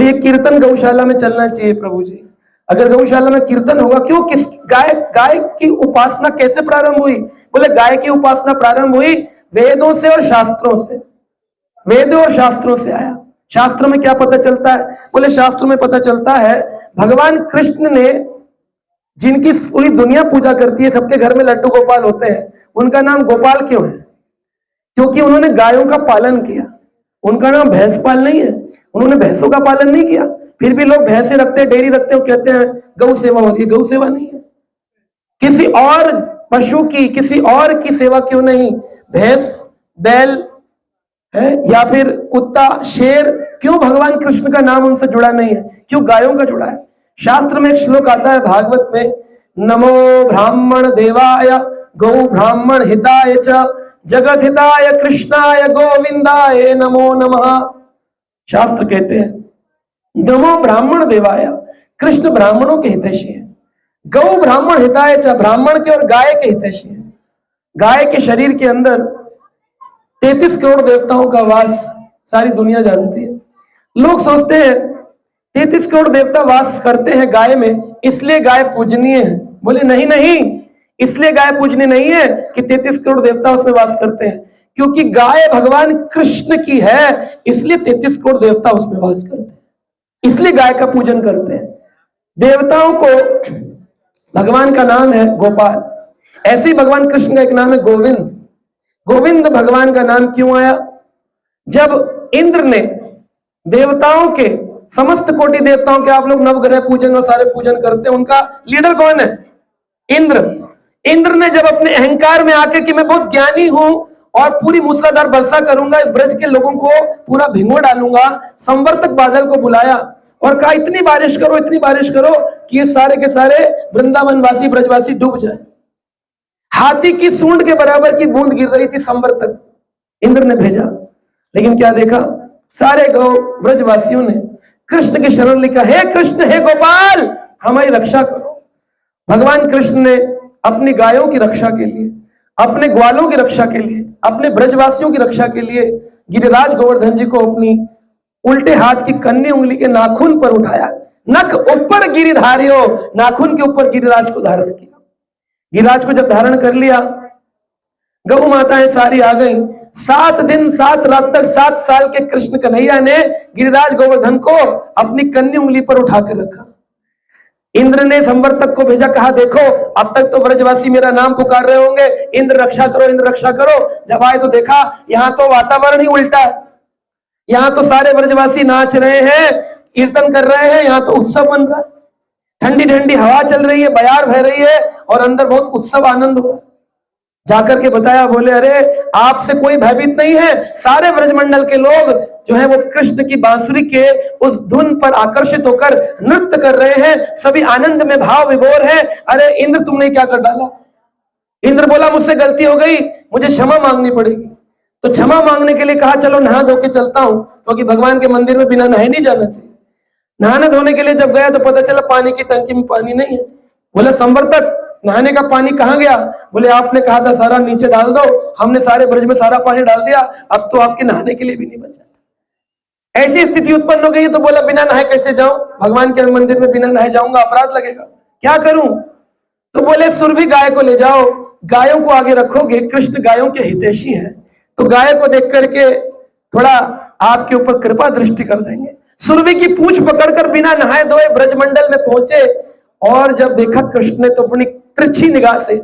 और ये कीर्तन गौशाला में चलना चाहिए प्रभु जी। अगर गौशाला में कीर्तन होगा, क्यों, किस गाय की उपासना कैसे प्रारंभ हुई? बोले गाय की उपासना प्रारंभ हुई वेदों से और शास्त्रों से। वेदों और शास्त्रों से आया। शास्त्रों में क्या पता चलता है? बोले शास्त्रों में पता चलता है भगवान कृष्ण ने, जिनकी पूरी दुनिया पूजा करती है, सबके घर में लड्डू गोपाल होते हैं, उनका नाम गोपाल क्यों है? क्योंकि उन्होंने गायों का पालन किया। उनका नाम भैंसपाल नहीं है, उन्होंने भैंसों का पालन नहीं किया। फिर भी लोग भैंसे रखते हैं, डेयरी रखते हैं, कहते हैं गौ सेवा होती है। गौ सेवा नहीं है। किसी और पशु की, किसी और की सेवा क्यों नहीं? भैंस, बैल है या फिर कुत्ता, शेर, क्यों भगवान कृष्ण का नाम उनसे जुड़ा नहीं है? क्यों गायों का जुड़ा है? शास्त्र में एक श्लोक आता है भागवत में, नमो ब्राह्मण देवाय गौ ब्राह्मण हिताय च जगत हिताय कृष्णाय गोविंदाय नमो नमः। शास्त्र कहते हैं नमो ब्राह्मण देवाय, कृष्ण ब्राह्मणों के हितैषी है। गौ ब्राह्मण हिताय च, ब्राह्मण के और गाय के हितैषी है। गाय के शरीर के अंदर 33 करोड़ देवताओं का वास सारी दुनिया जानती है। लोग सोचते हैं 33 करोड़ देवता वास करते हैं गाय में, इसलिए गाय पूजनीय है। बोले नहीं नहीं, इसलिए गाय पूजनीय नहीं है कि 33 करोड़ देवता उसमें वास करते हैं, क्योंकि गाय भगवान कृष्ण की है, इसलिए 33 करोड़ देवता उसमें वास करते हैं, इसलिए गाय का पूजन करते हैं। देवताओं को भगवान का नाम है गोपाल, ऐसे ही भगवान कृष्ण का एक नाम है गोविंद। गोविंद भगवान का नाम क्यों आया? जब इंद्र ने देवताओं के, समस्त कोटि देवताओं के, आप लोग नवग्रह पूजन और सारे पूजन करते हैं, उनका लीडर कौन है? इंद्र। इंद्र ने जब अपने अहंकार में आके कि मैं बहुत ज्ञानी हूं और पूरी मूसलाधार वर्षा करूंगा, इस ब्रज के लोगों को पूरा भिगो डालूंगा, संवर्तक बादल को बुलाया और कहा इतनी बारिश करो, इतनी बारिश करो कि ये सारे के सारे वृंदावनवासी ब्रजवासी डूब जाए। हाथी की सूंड के बराबर की बूंद गिर रही थी, संवर्तक इंद्र ने भेजा। लेकिन क्या देखा? सारे गौ ब्रजवासियों ने कृष्ण की शरण लिखा, हे कृष्ण, हे गोपाल, हमारी रक्षा करो। भगवान कृष्ण ने अपनी गायों की रक्षा के लिए, अपने ग्वालों की रक्षा के लिए, अपने ब्रजवासियों की रक्षा के लिए गिरिराज गोवर्धन जी को अपनी उल्टे हाथ की कन्नी उंगली के नाखून पर उठाया। नख ऊपर गिरिधारियो, नाखून के ऊपर गिरिराज को धारण किया। गिरिराज को जब धारण कर लिया, गौ माताएं सारी आ गई। 7 दिन 7 रात तक 7 साल के कृष्ण कन्हैया ने गिरिराज गोवर्धन को अपनी कन्नी उंगली पर उठाकर रखा। इंद्र ने संवर्तक को भेजा, कहा देखो अब तक तो ब्रजवासी मेरा नाम पुकार रहे होंगे, इंद्र रक्षा करो, इंद्र रक्षा करो। जब आए तो देखा यहाँ तो वातावरण ही उल्टा है। यहाँ तो सारे ब्रजवासी नाच रहे हैं, कीर्तन कर रहे हैं, यहाँ तो उत्सव बन रहा है, ठंडी ठंडी हवा चल रही है, बयार बह रही है और अंदर बहुत उत्सव आनंद हो रहा है। जाकर के बताया, बोले अरे आपसे कोई भयभीत नहीं है, सारे ब्रजमंडल के लोग जो है वो कृष्ण की बांसुरी के उस धुन पर आकर्षित होकर नृत्य कर रहे हैं, सभी आनंद में भाव विभोर हैं। अरे इंद्र तुमने क्या कर डाला? इंद्र बोला मुझसे गलती हो गई, मुझे क्षमा मांगनी पड़ेगी। तो क्षमा मांगने के लिए कहा चलो नहा धो के चलता हूं, क्योंकि भगवान के मंदिर में बिना नहाए नहीं जाना चाहिए। नहाने धोने के लिए जब गया तो पता चला पानी की टंकी में पानी नहीं है। बोला संवर्तक, नहाने का पानी कहाँ गया? बोले आपने कहा था सारा नीचे डाल दो, हमने सारे ब्रज में सारा पानी डाल दिया, अब तो आपके नहाने के लिए भी नहीं बचा। ऐसी स्थिति उत्पन्न हो गई। तो बोला बिना नहाए कैसे जाऊं? भगवान के मंदिर में बिना नहाए जाऊंगा, अपराध लगेगा, क्या करूं? तो बोले सुरभि गाय को ले जाओ, गायों को आगे रखोगे, कृष्ण गायों के हितैषी हैं, तो गाय को देख करके थोड़ा आपके ऊपर कृपा दृष्टि कर देंगे। सुरभि की पूंछ पकड़कर बिना नहाए धोए ब्रजमंडल में पहुंचे और जब देखा कृष्ण ने तो अपनी तिरछी निगाह से,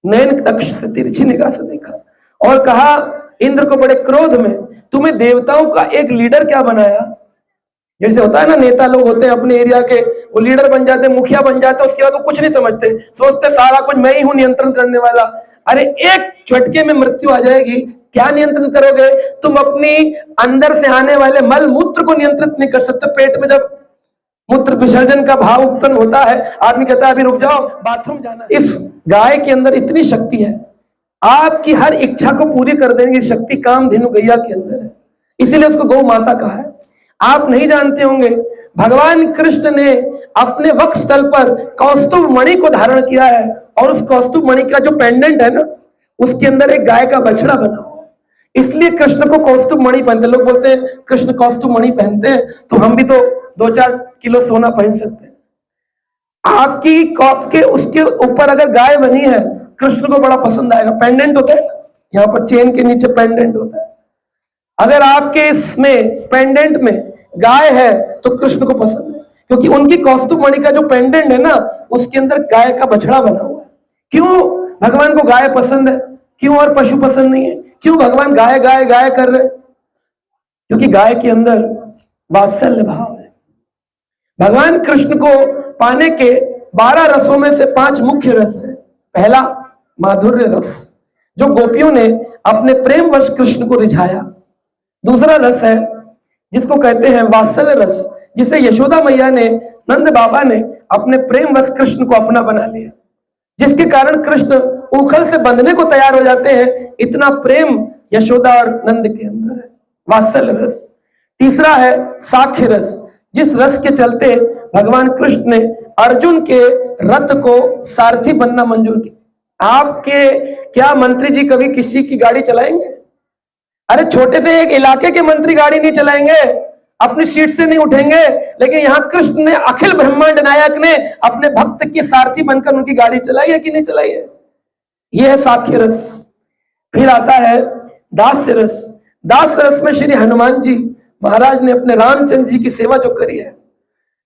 नयन नक्श से तिरछी निगाह से देखा और कहा इंद्र को बड़े क्रोध में, तुम्हें देवताओं का एक लीडर क्या बनाया? जैसे होता है ना, नेता लोग होते हैं अपने एरिया के, वो लीडर बन जाते हैं, मुखिया बन जाते हैं, उसके बाद वो कुछ नहीं समझते, सोचते सारा कुछ मैं ही हूं नियंत्रण करने वाला। अरे एक झटके में मृत्यु आ जाएगी, क्या नियंत्रण करोगे? तुम अपनी अंदर से आने वाले मल मूत्र को नियंत्रित नहीं कर सकते। पेट में जब मूत्र विसर्जन का भाव उत्पन्न होता है, आदमी कहता है अभी रुक जाओ, बाथरूम जाना। इस गाय के अंदर इतनी शक्ति है, आपकी हर इच्छा को पूरी कर देने की शक्ति कामधेनु गैया के अंदर है, इसीलिए उसको गौ माता कहा है। आप नहीं जानते होंगे, भगवान कृष्ण ने अपने वक्षस्थल पर कौस्तुभ मणि को धारण किया है और उस कौस्तुभ मणि का जो पेंडेंट है ना, उसके अंदर एक गाय का बछड़ा बना हुआ है, इसलिए कृष्ण को कौस्तुभ मणि पहनते। लोग बोलते हैं कृष्ण कौस्तुभ मणि पहनते हैं, तो हम भी तो 2-4 किलो सोना पहन सकते हैं। आपकी कॉप के उसके ऊपर अगर गाय बनी है, कृष्ण को बड़ा पसंद आएगा। पेंडेंट होता है ना, यहाँ पर चेन के नीचे पेंडेंट होता है, अगर आपके इसमें पेंडेंट में गाय है तो कृष्ण को पसंद है, क्योंकि उनकी कौस्तुभ मणि का जो पेंडेंट है ना, उसके अंदर गाय का बछड़ा बना हुआ है। क्यों भगवान को गाय पसंद है, क्यों और पशु पसंद नहीं है? क्यों भगवान गाय गाय गाय कर रहे हैं? क्योंकि गाय के अंदर वात्सल्य भाव है। भगवान कृष्ण को पाने के 12 रसों में से 5 मुख्य रस है। पहला माधुर्य रस, जो गोपियों ने अपने प्रेम वश कृष्ण को रिझाया। दूसरा रस है जिसको कहते हैं वात्सल्य रस, जिसे यशोदा मैया ने, नंद बाबा ने अपने प्रेम वश कृष्ण को अपना बना लिया, जिसके कारण कृष्ण उखल से बंधने को तैयार हो जाते हैं। इतना प्रेम यशोदा और नंद के अंदर है, वात्सल्य रस। तीसरा है साख्य रस, जिस रस के चलते भगवान कृष्ण ने अर्जुन के रथ को सारथी बनना मंजूर किया। आपके क्या मंत्री जी कभी किसी की गाड़ी चलाएंगे? अरे छोटे से एक इलाके के मंत्री गाड़ी नहीं चलाएंगे, अपनी सीट से नहीं उठेंगे, लेकिन यहां कृष्ण ने, अखिल ब्रह्मांड नायक ने अपने भक्त के सारथी बनकर उनकी गाड़ी चलाई है कि नहीं चलाई है? यह है साख्य रस। फिर आता है दास्य रस। दास्य रस में श्री हनुमान जी महाराज ने अपने रामचंद्र जी की सेवा जो करी है,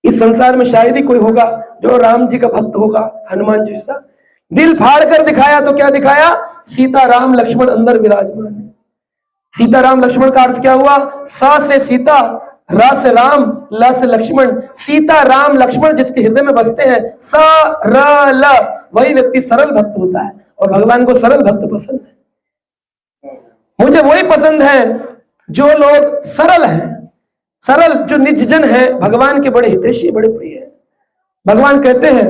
इस संसार में शायद ही कोई होगा जो राम जी का भक्त होगा, हनुमान जी सा। दिल फाड़ कर दिखाया तो क्या दिखाया? सीता राम लक्ष्मण अंदर विराजमान है। सीता राम लक्ष्मण का अर्थ क्या हुआ? सा से सीता, रा से राम, ल से लक्ष्मण। सीता राम लक्ष्मण जिसके हृदय में बसते हैं, स र ल, वही व्यक्ति सरल भक्त होता है। और भगवान को सरल भक्त पसंद है। मुझे वही पसंद है जो लोग सरल हैं, सरल जो निज जन है, भगवान के बड़े हितैषी, बड़े प्रिय है। भगवान कहते हैं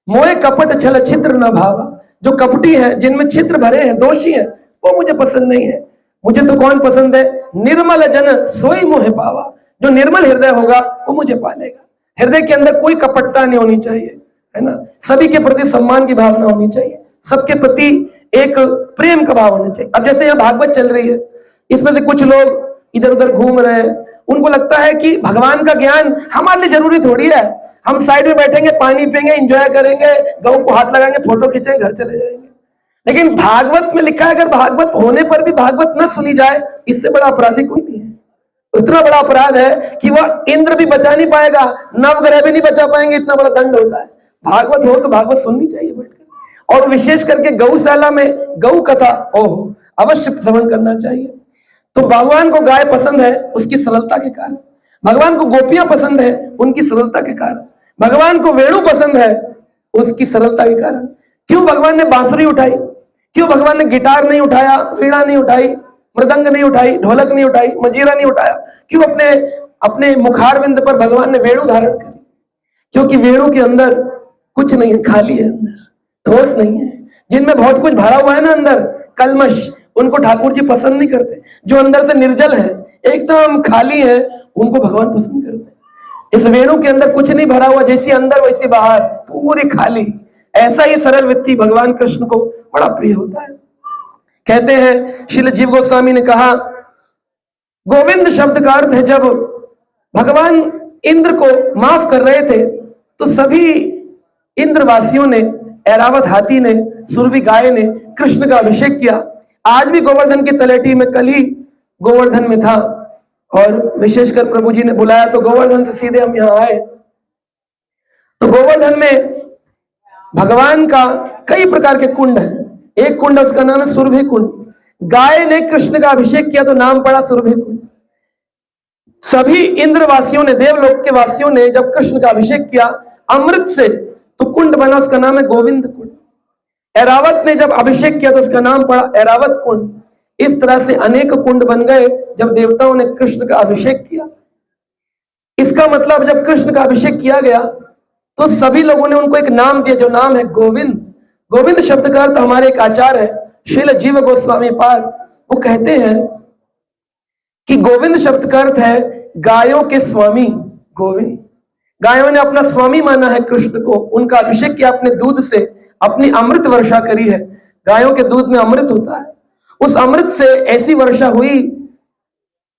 मोए कपट छल छिद्र न भावा, जो कपटी है, जिनमें छिद्र भरे हैं, दोषी हैं, वो मुझे पसंद नहीं है। मुझे तो कौन पसंद है? निर्मल जन सोई मोहे पावा, जो निर्मल हृदय होगा वो मुझे पालेगा। हृदय के अंदर कोई कपटता नहीं होनी चाहिए, है ना। सभी के प्रति सम्मान की भावना होनी चाहिए, सबके प्रति एक प्रेम का भाव होना चाहिए। अब जैसे यहाँ भागवत चल रही है, इसमें से कुछ लोग इधर उधर घूम रहे हैं, उनको लगता है कि भगवान का ज्ञान हमारे लिए जरूरी थोड़ी है। हम साइड में बैठेंगे, पानी पिएंगे, एंजॉय करेंगे, गौ को हाथ लगाएंगे, फोटो खींचेंगे, घर चले जाएंगे। लेकिन भागवत में लिखा है अगर भागवत होने पर भी भागवत न सुनी जाए, इससे बड़ा अपराधी कोई नहीं है। इतना बड़ा अपराध है कि वह इंद्र भी बचा नहीं पाएगा, नवग्रह भी नहीं बचा पाएंगे, इतना बड़ा दंड होता है। भागवत हो तो भागवत सुननी चाहिए बैठकर, और विशेष करके गौशाला में गौ कथा ओहो अवश्य श्रवण करना चाहिए। तो भगवान को गाय पसंद है उसकी सरलता के कारण, भगवान को गोपियां पसंद है उनकी सरलता के कारण, भगवान को वेणु पसंद है उसकी सरलता के कारण। क्यों भगवान ने बांसुरी उठाई? क्यों भगवान ने गिटार नहीं उठाया, वीणा नहीं उठाई, मृदंग नहीं उठाई, ढोलक नहीं उठाई, मंजीरा नहीं उठाया? क्यों अपने अपने मुखारविंद पर भगवान ने वेणु धारण करी? क्योंकि वेणु के अंदर कुछ नहीं है, खाली है, अंदर ठोस नहीं है। जिनमें बहुत कुछ भरा हुआ है ना अंदर, कलमश, उनको ठाकुर जी पसंद नहीं करते। जो अंदर से निर्जल है, एकदम खाली है, उनको भगवान पसंद करते हैं। इस वेणु के अंदर कुछ नहीं भरा हुआ, जैसी अंदर वैसी बाहर, पूरी खाली। ऐसा ही सरल व्यक्ति भगवान कृष्ण को बड़ा प्रिय होता है। कहते हैं श्रील जीव गोस्वामी ने कहा, गोविंद शब्द का अर्थ है, जब भगवान इंद्र को माफ कर रहे थे तो सभी इंद्रवासियों ने, ऐरावत हाथी ने, सुरभि गाय ने कृष्ण का अभिषेक किया। आज भी गोवर्धन की तलेटी में, कल ही गोवर्धन में था, और विशेषकर प्रभु जी ने बुलाया तो गोवर्धन से सीधे हम यहाँ आए। तो गोवर्धन में भगवान का कई प्रकार के कुंड हैं। एक कुंड उसका नाम है सुरभि कुंड। गाय ने कृष्ण का अभिषेक किया तो नाम पड़ा सुरभि कुंड। सभी इंद्रवासियों ने, देवलोक के वासियों ने जब कृष्ण का अभिषेक किया अमृत से, तो कुंड बना, उसका नाम है गोविंद कुंड। ऐरावत ने जब अभिषेक किया तो उसका नाम पड़ा ऐरावत कुंड। इस तरह से अनेक कुंड बन गए जब देवताओं ने कृष्ण का अभिषेक किया। इसका मतलब जब कृष्ण का अभिषेक किया गया तो सभी लोगों ने उनको एक नाम दिया, जो नाम है गोविंद। गोविंद शब्द का अर्थ हमारे एक आचार्य है श्रील जीव गोस्वामी पाद, वो कहते हैं कि गोविंद शब्द का अर्थ है गायों के स्वामी। गोविंद, गायों ने अपना स्वामी माना है कृष्ण को, उनका अभिषेक किया अपने दूध से, अपनी अमृत वर्षा करी है। गायों के दूध में अमृत होता है, उस अमृत से ऐसी वर्षा हुई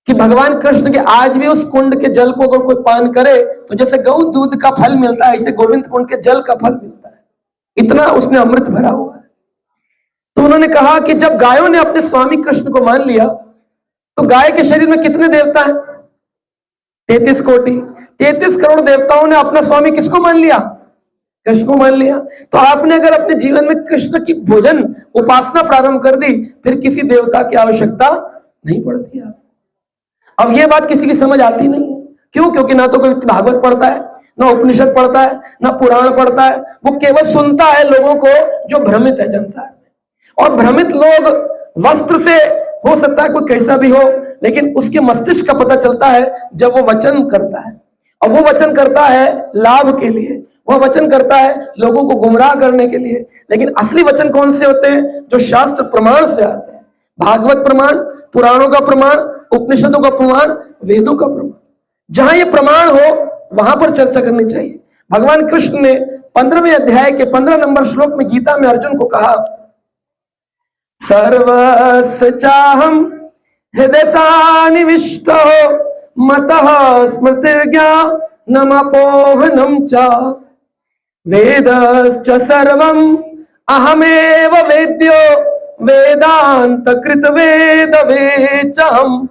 कि भगवान कृष्ण के आज भी उस कुंड के जल को अगर कोई पान करे तो जैसे गौ दूध का फल मिलता है, ऐसे गोविंद कुंड के जल का फल मिलता है, इतना उसमें अमृत भरा हुआ है। तो उन्होंने कहा कि जब गायों ने अपने स्वामी कृष्ण को मान लिया तो गाय के शरीर में कितने देवता हैं? 33 कोटि, 33 करोड़ देवताओं ने अपना स्वामी किसको मान लिया? कृष्ण को मान लिया। तो आपने अगर अपने जीवन में कृष्ण की भोजन उपासना प्रारंभ कर दी, फिर किसी देवता की आवश्यकता नहीं पड़ती है। अब ये बात किसी की समझ आती नहीं है। क्यों? क्योंकि ना तो कोई भागवत पढ़ता है, ना उपनिषद पढ़ता है, ना पुराण पढ़ता है। वो केवल सुनता है लोगों को जो भ्रमित है जनता में। और भ्रमित लोग वस्त्र से हो सकता है कोई कैसा भी हो, लेकिन उसके मस्तिष्क का पता चलता है जब वो वचन करता है। और वो वचन करता है लाभ के लिए, वह वचन करता है लोगों को गुमराह करने के लिए। लेकिन असली वचन कौन से होते हैं? जो शास्त्र प्रमाण से आते हैं। भागवत प्रमाण, पुराणों का प्रमाण, उपनिषदों का प्रमाण, वेदों का प्रमाण। जहां ये प्रमाण हो वहां पर चर्चा करनी चाहिए। भगवान कृष्ण ने 15वें अध्याय के 15 नंबर श्लोक में गीता में अर्जुन को कहा, सर्वस्य चाहम हृदयसानिविष्टो मतः स्मृतिर्ज्ञानमपोहनं च वेदश्च सर्वम् अहमेव वेद्यो वेदांत कृत वेद वेचहम्।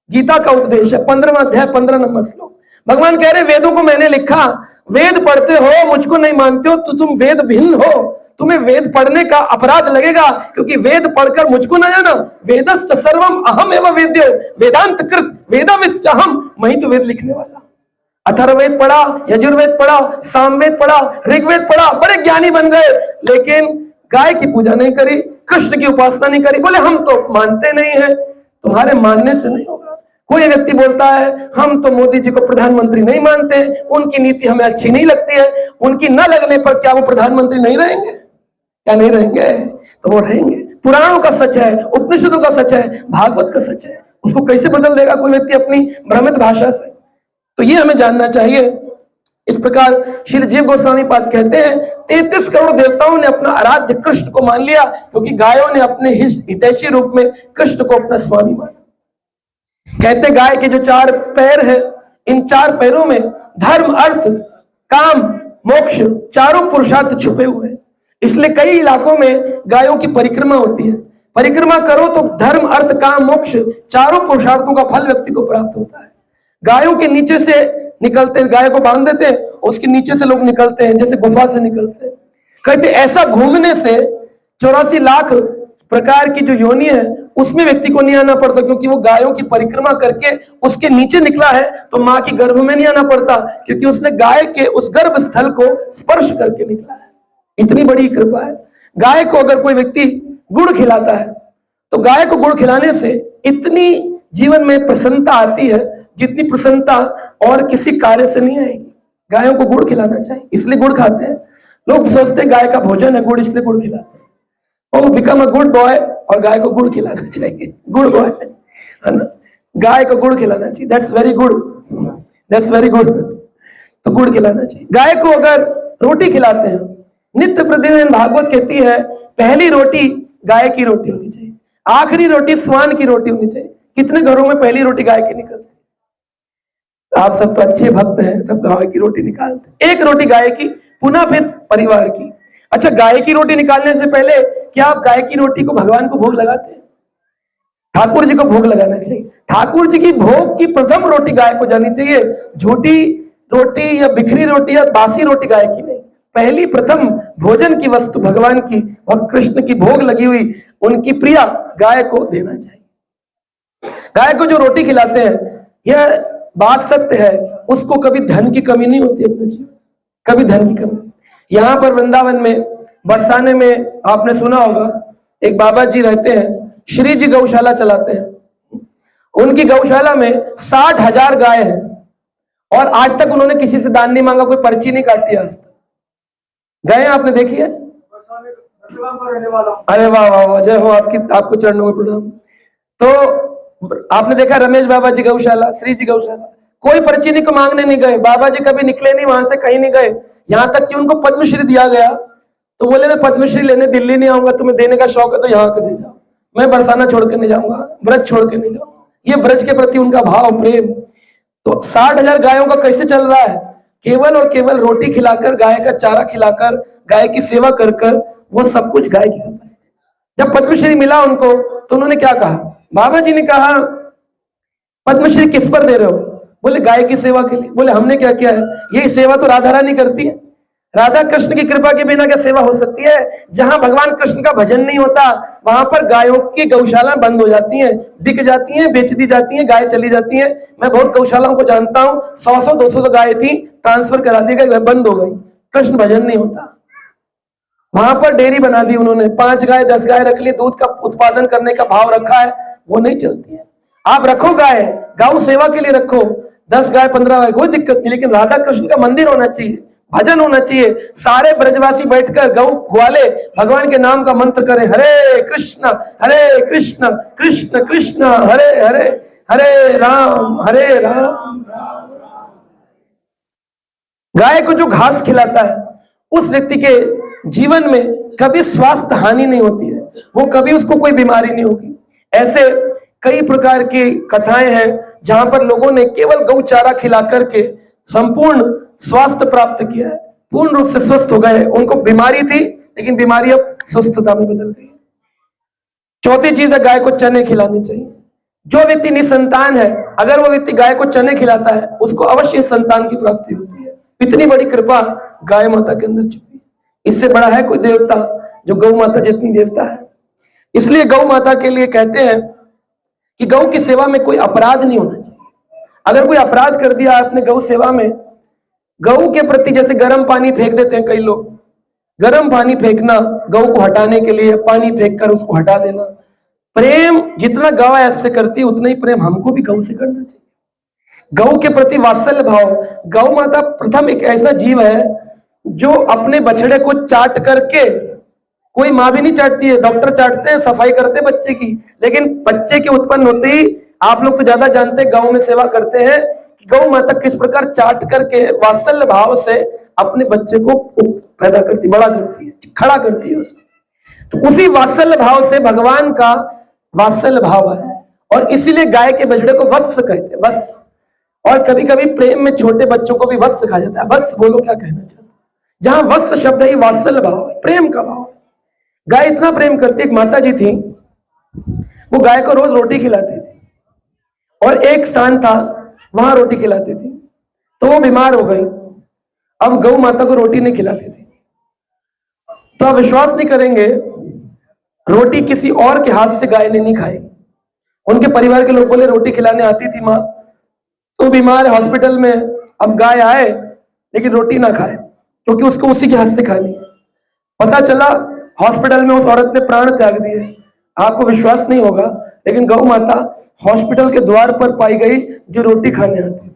गीता का उपदेश है, 15वां अध्याय 15 नंबर श्लोक। भगवान कह रहे वेदों को मैंने लिखा, वेद पढ़ते हो, मुझको नहीं मानते हो तो तुम वेद भिन्न हो। तुम्हें वेद पढ़ने का अपराध लगेगा क्योंकि वेद पढ़कर मुझको ना जाना। वेदश्च सर्वम अहम एव वेद्यो वेदांत कृत वेदवित् चाहम। मैं ही तो वेद लिखने वाला। अथर्ववेद पढ़ा, यजुर्वेद पढ़ा, सामवेद पढ़ा, ऋग्वेद पढ़ा, बड़े ज्ञानी बन गए, लेकिन गाय की पूजा नहीं करी, कृष्ण की उपासना नहीं करी। बोले हम तो मानते नहीं है। तुम्हारे मानने से नहीं होगा। कोई व्यक्ति बोलता है हम तो मोदी जी को प्रधानमंत्री नहीं मानते, उनकी नीति हमें अच्छी नहीं लगती है, उनकी न लगने पर क्या वो प्रधानमंत्री नहीं रहेंगे? क्या नहीं रहेंगे? तो वो रहेंगे। पुराणों का सच है, उपनिषदों का सच है, भागवत का सच है। उसको कैसे बदल देगा कोई व्यक्ति अपनी भ्रमित भाषा से? तो ये हमें जानना चाहिए। इस प्रकार श्री जीव गोस्वामी पाद कहते हैं 33 करोड़ देवताओं ने अपना आराध्य कृष्ण को मान लिया क्योंकि गायों ने अपने हितैषी रूप में कृष्ण को अपना स्वामी माना। कहते गाय के जो 4 पैर हैं, इन 4 पैरों में धर्म, अर्थ, काम, मोक्ष चारों पुरुषार्थ छुपे हुए हैं। इसलिए कई इलाकों में गायों की परिक्रमा होती है। परिक्रमा करो तो धर्म, अर्थ, काम, मोक्ष चारों पुरुषार्थों का फल व्यक्ति को प्राप्त होता है। गायों के नीचे से निकलते हैं, गाय को बांध देते हैं, उसके नीचे से लोग निकलते हैं जैसे गुफा से निकलते हैं। कहते ऐसा घूमने से 84 लाख प्रकार की जो योनि है उसमें व्यक्ति को नहीं आना पड़ता, क्योंकि वो गायों की परिक्रमा करके उसके नीचे निकला है। तो माँ की गर्भ में नहीं आना पड़ता क्योंकि उसने गाय के उस गर्भ स्थल को स्पर्श करके निकला है। इतनी बड़ी कृपा है। गाय को अगर कोई व्यक्ति गुड़ खिलाता है तो गाय को गुड़ खिलाने से इतनी जीवन में प्रसन्नता आती है जितनी प्रसन्नता और किसी कार्य से नहीं आएगी। गायों को गुड़ खिलाना चाहिए, इसलिए गुड़ खाते हैं। लोग सोचते हैं गाय का भोजन है गुड़, इसलिए गुड़ खिलाते हैं। और बिकम अ गुड बॉय, और गाय को गुड़ खिलाना चाहिए। गुड बॉय है ना, गाय को गुड़ खिलाना चाहिए। That's very good, that's very good. तो गुड़ खिलाना चाहिए। गाय को अगर रोटी खिलाते हैं, नित्य प्रतिदिन भागवत कहती है पहली रोटी गाय की रोटी होनी चाहिए, आखिरी रोटी स्वान की रोटी होनी चाहिए। कितने घरों में पहली रोटी गाय की निकलती है? आप सब तो अच्छे भक्त हैं, सब गाय की रोटी निकालते हैं। एक रोटी गाय की, पुनः फिर परिवार की। अच्छा, गाय की रोटी निकालने से पहले क्या आप गाय की रोटी को भगवान को भोग लगाते हैं? ठाकुर जी को भोग लगाना चाहिए। ठाकुर जी की भोग की प्रथम रोटी गाय को जानी चाहिए। झूठी रोटी या बिखरी रोटी या बासी रोटी गाय की नहीं। पहली प्रथम भोजन की वस्तु भगवान की और कृष्ण की भोग लगी हुई उनकी प्रिया गाय को देना चाहिए। गाय को जो रोटी खिलाते हैं, यह बात सत्य है, उसको कभी धन की कमी नहीं होती अपने जीवन, कभी धन की कमी। यहाँ पर वृंदावन में बरसाने में आपने सुना होगा, एक बाबा जी रहते हैं, श्री जी गौशाला चलाते हैं। उनकी गौशाला में 60,000 गाय हैं और आज तक उन्होंने किसी से दान नहीं मांगा, कोई पर्ची नहीं काटी आज तक। गए आपने देखी है? अरे वाह वाह वाह, जय हो आपकी, आपको चरणों में प्रणाम। तो आपने देखा रमेश बाबा जी गौशाला, श्री जी गौशाला, कोई पर्ची नहीं को मांगने नहीं गए। बाबा जी कभी निकले नहीं वहां से, कहीं नहीं गए। यहाँ तक कि उनको पद्मश्री दिया गया तो बोले मैं पद्मश्री लेने दिल्ली नहीं आऊंगा, तुम्हें देने का शौक है तो यहाँ के दे जाओ, मैं बरसाना छोड़ के नहीं जाऊंगा, व्रत छोड़ के नहीं जाऊंगा। ये ब्रज के प्रति उनका भाव, प्रेम। तो 60,000 गायों का कैसे चल रहा है? केवल और केवल रोटी खिलाकर, गाय का चारा खिलाकर, गाय की सेवा कर कर, वो सब कुछ गाय की कृपा से। जब पद्मश्री मिला उनको तो उन्होंने क्या कहा? बाबा जी ने कहा पद्मश्री किस पर दे रहे हो? बोले गाय की सेवा के लिए। बोले हमने क्या किया है? यही सेवा तो राधा रानी करती है। राधा कृष्ण की कृपा के बिना क्या सेवा हो सकती है? जहां भगवान कृष्ण का भजन नहीं होता वहां पर गायों की गौशाला बंद हो जाती हैं, बिक जाती हैं, बेच दी जाती हैं, गाय चली जाती हैं। मैं बहुत गौशालाओं को जानता हूं, 100 200 गाय थी, ट्रांसफर करा दी गई, बंद हो गई। कृष्ण भजन नहीं होता। वहां पर डेयरी बना दी उन्होंने, 5 गाय 10 गाय रख ली, दूध का उत्पादन करने का भाव रखा है, वो नहीं चलती है। आप रखो गाय, गौ सेवा के लिए रखो, 10 गाय 15 गाय, कोई दिक्कत नहीं, लेकिन राधा कृष्ण का मंदिर होना चाहिए, भजन होना चाहिए। सारे ब्रजवासी बैठकर गौ ग्वाले भगवान के नाम का मंत्र करें, हरे कृष्ण कृष्ण कृष्ण हरे हरे, हरे राम राम। गाय को जो घास खिलाता है उस व्यक्ति के जीवन में कभी स्वास्थ्य हानि नहीं होती है, वो कभी उसको कोई बीमारी नहीं होगी। ऐसे कई प्रकार की कथाएं हैं जहां पर लोगों ने केवल गौ चारा खिला करके संपूर्ण स्वास्थ्य प्राप्त किया है, पूर्ण रूप से स्वस्थ हो गए। उनको बीमारी थी लेकिन बीमारी अब स्वस्थता में बदल गई। चौथी चीज है, गाय को चने खिलाने चाहिए। जो व्यक्ति निसंतान है, अगर वो व्यक्ति गाय को चने खिलाता है उसको अवश्य संतान की प्राप्ति होती है। इतनी बड़ी कृपा गाय माता के अंदर छुपी है। इससे बड़ा है कोई देवता जो गौ माता जितनी देवता है। इसलिए गौ माता के लिए कहते हैं कि गौ की सेवा में कोई अपराध नहीं होना चाहिए। अगर कोई अपराध कर दिया आपने गौ सेवा में, गौ के प्रति जैसे गर्म पानी फेंक देते हैं कई लोग, गर्म पानी फेंकना गौ को हटाने के लिए, पानी फेंक कर उसको हटा देना। प्रेम जितना गौ ऐसे करती है उतना ही प्रेम हमको भी गौ से करना चाहिए। गौ के प्रति वात्सल्य भाव। गौ माता प्रथम एक ऐसा जीव है जो अपने बछड़े को चाट करके, कोई माँ भी नहीं चाटती है, डॉक्टर चाटते हैं, सफाई करते हैं बच्चे की, लेकिन बच्चे के उत्पन्न होते ही आप लोग तो ज्यादा जानते हैं, गांव में सेवा करते हैं कि गौ माता किस प्रकार चाट करके वात्सल्य भाव से अपने बच्चे को पैदा करती, बड़ा करती है, खड़ा करती है उसको। तो उसी वात्सल्य भाव से भगवान का वात्सल्य भाव है, और इसीलिए गाय के बछड़े को वत्स कहते हैं, वत्स। और कभी कभी प्रेम में छोटे बच्चों को भी वत्स कहा जाता है। वत्स बोलो क्या कहना चाहते? जहां वत्स शब्द है, वात्सल्य भाव, प्रेम का भाव। गाय इतना प्रेम करती, एक माता जी थी, वो गाय को रोज रोटी खिलाती थी, और एक स्थान था वहां रोटी खिलाती थी, तो वो बीमार हो गई। अब गौ माता को रोटी नहीं खिलाती थी, तो आप विश्वास नहीं करेंगे, रोटी किसी और के हाथ से गाय ने नहीं खाई। उनके परिवार के लोग बोले रोटी खिलाने आती थी माँ, तो बीमार है हॉस्पिटल में, अब गाय आए लेकिन रोटी ना खाए क्योंकि उसको उसी के हाथ से खानी है। पता चला हॉस्पिटल में उस औरत ने प्राण त्याग दिए। आपको विश्वास नहीं होगा, लेकिन गौ माता हॉस्पिटल के द्वार पर पाई गई जो रोटी खाने आती थी,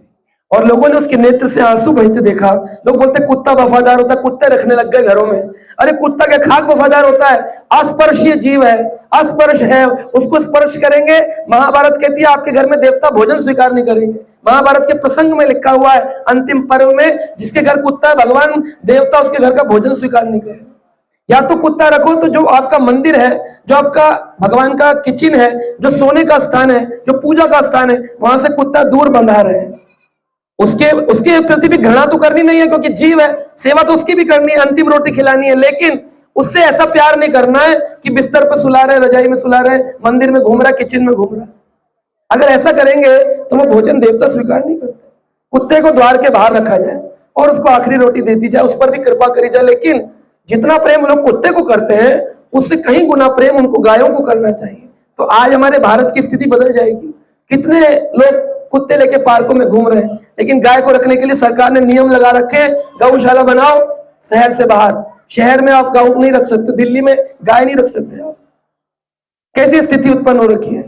और लोगों ने उसके नेत्र से आंसू बहते देखा। लोग बोलते कुत्ता वफादार होता है, कुत्ते रखने लग गए घरों में। अरे कुत्ता क्या खाक वफादार होता है? अस्पर्शीय जीव है, अस्पर्श है, उसको स्पर्श करेंगे। महाभारत कहती है आपके घर में देवता भोजन स्वीकार नहीं करेंगे। महाभारत के प्रसंग में लिखा हुआ है अंतिम पर्व में, जिसके घर कुत्ता है भगवान देवता उसके घर का भोजन स्वीकार नहीं करेंगे। या तो कुत्ता रखो तो जो आपका मंदिर है, जो आपका भगवान का किचन है, जो सोने का स्थान है, जो पूजा का स्थान है, वहां से कुत्ता दूर बंधा रहे। उसके प्रति भी घृणा तो करनी नहीं है क्योंकि जीव है, सेवा तो उसकी भी करनी है, अंतिम रोटी खिलानी है, लेकिन उससे ऐसा प्यार नहीं करना है कि बिस्तर पर सुला रहे, रजाई में सुला रहे, मंदिर में घूम रहा है, किचन में घूम रहा है। अगर ऐसा करेंगे तो वो भोजन देवता स्वीकार नहीं करते। कुत्ते को द्वार के बाहर रखा जाए और उसको आखिरी रोटी दे दी जाए, उस पर भी कृपा करी जाए। लेकिन जितना प्रेम लोग कुत्ते को करते हैं उससे कहीं गुना प्रेम उनको गायों को करना चाहिए। तो आज हमारे भारत की स्थिति बदल जाएगी। कितने लोग कुत्ते लेके पार्कों में घूम रहे हैं, लेकिन गाय को रखने के लिए सरकार ने नियम लगा रखे, गौशाला बनाओ शहर से बाहर। शहर में आप गौ नहीं रख सकते, दिल्ली में गाय नहीं रख सकते आप। कैसी स्थिति उत्पन्न हो रखी है?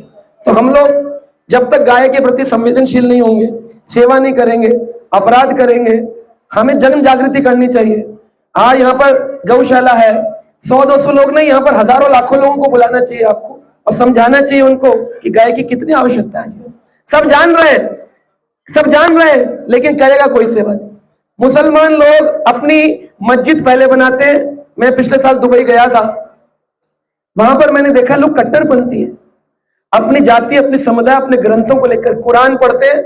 तो हम लोग जब तक गाय के प्रति संवेदनशील नहीं होंगे, सेवा नहीं करेंगे, अपराध करेंगे, हमें जन जागृति करनी चाहिए। हाँ, यहाँ पर गौशाला है, 100-200 लोग नहीं, यहाँ पर हजारों लाखों लोगों को बुलाना चाहिए आपको और समझाना चाहिए उनको कि गाय की कितनी आवश्यकता है। सब जान रहे हैं, लेकिन करेगा कोई सेवा नहीं। मुसलमान लोग अपनी मस्जिद पहले बनाते हैं। मैं पिछले साल दुबई गया था, वहां पर मैंने देखा लोग कट्टरपंथी हैं, अपनी जाति, अपने समुदाय, अपने ग्रंथों को लेकर कुरान पढ़ते हैं,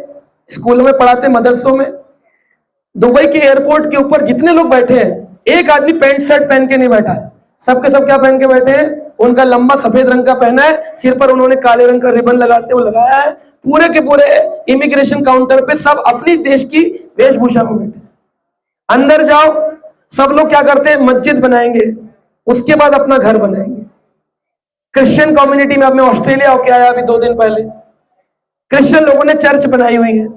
स्कूलों में पढ़ाते हैं, मदरसों में। दुबई के एयरपोर्ट के ऊपर जितने लोग बैठे हैं, एक आदमी पैंट शर्ट पहन के नहीं बैठा है, सबके सब क्या पहन के बैठे हैं? उनका लंबा सफेद रंग का पहना है, सिर पर उन्होंने काले रंग का रिबन लगाते हुए लगाया है। पूरे के पूरे इमिग्रेशन काउंटर पे सब अपनी देश की वेशभूषा में बैठे। अंदर जाओ, सब लोग क्या करते हैं? मस्जिद बनाएंगे, उसके बाद अपना घर बनाएंगे। क्रिश्चियन कम्युनिटी में, अब मैं ऑस्ट्रेलिया होके आया अभी 2 दिन पहले, क्रिश्चियन लोगों ने चर्च बनाई हुई है।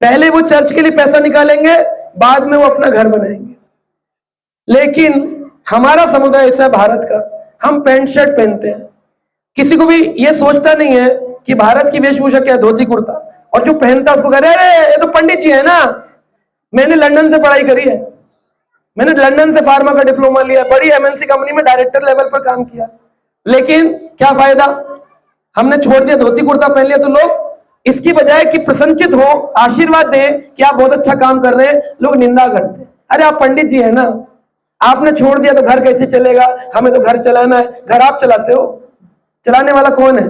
पहले वो चर्च के लिए पैसा निकालेंगे, बाद में वो अपना घर बनाएंगे। लेकिन हमारा समुदाय ऐसा है भारत का, हम पैंट शर्ट पहनते हैं, किसी को भी ये सोचता नहीं है कि भारत की वेशभूषा क्या है, धोती कुर्ता। और जो पहनता है उसको कह रहे अरे ये तो पंडित जी है ना, मैंने लंदन से पढ़ाई करी है, मैंने लंदन से फार्मा का डिप्लोमा लिया, बड़ी एमएनसी कंपनी में डायरेक्टर लेवल पर काम किया। लेकिन क्या फायदा, हमने छोड़ दिया, धोती कुर्ता पहन लिया। तो लोग इसकी बजाय कि प्रशंसित हो, आशीर्वाद दें कि आप बहुत अच्छा काम कर रहे हैं, लोग निंदा करते हैं। अरे आप पंडित जी है ना, आपने छोड़ दिया तो घर कैसे चलेगा, हमें तो घर चलाना है। घर आप चलाते हो, चलाने वाला कौन है?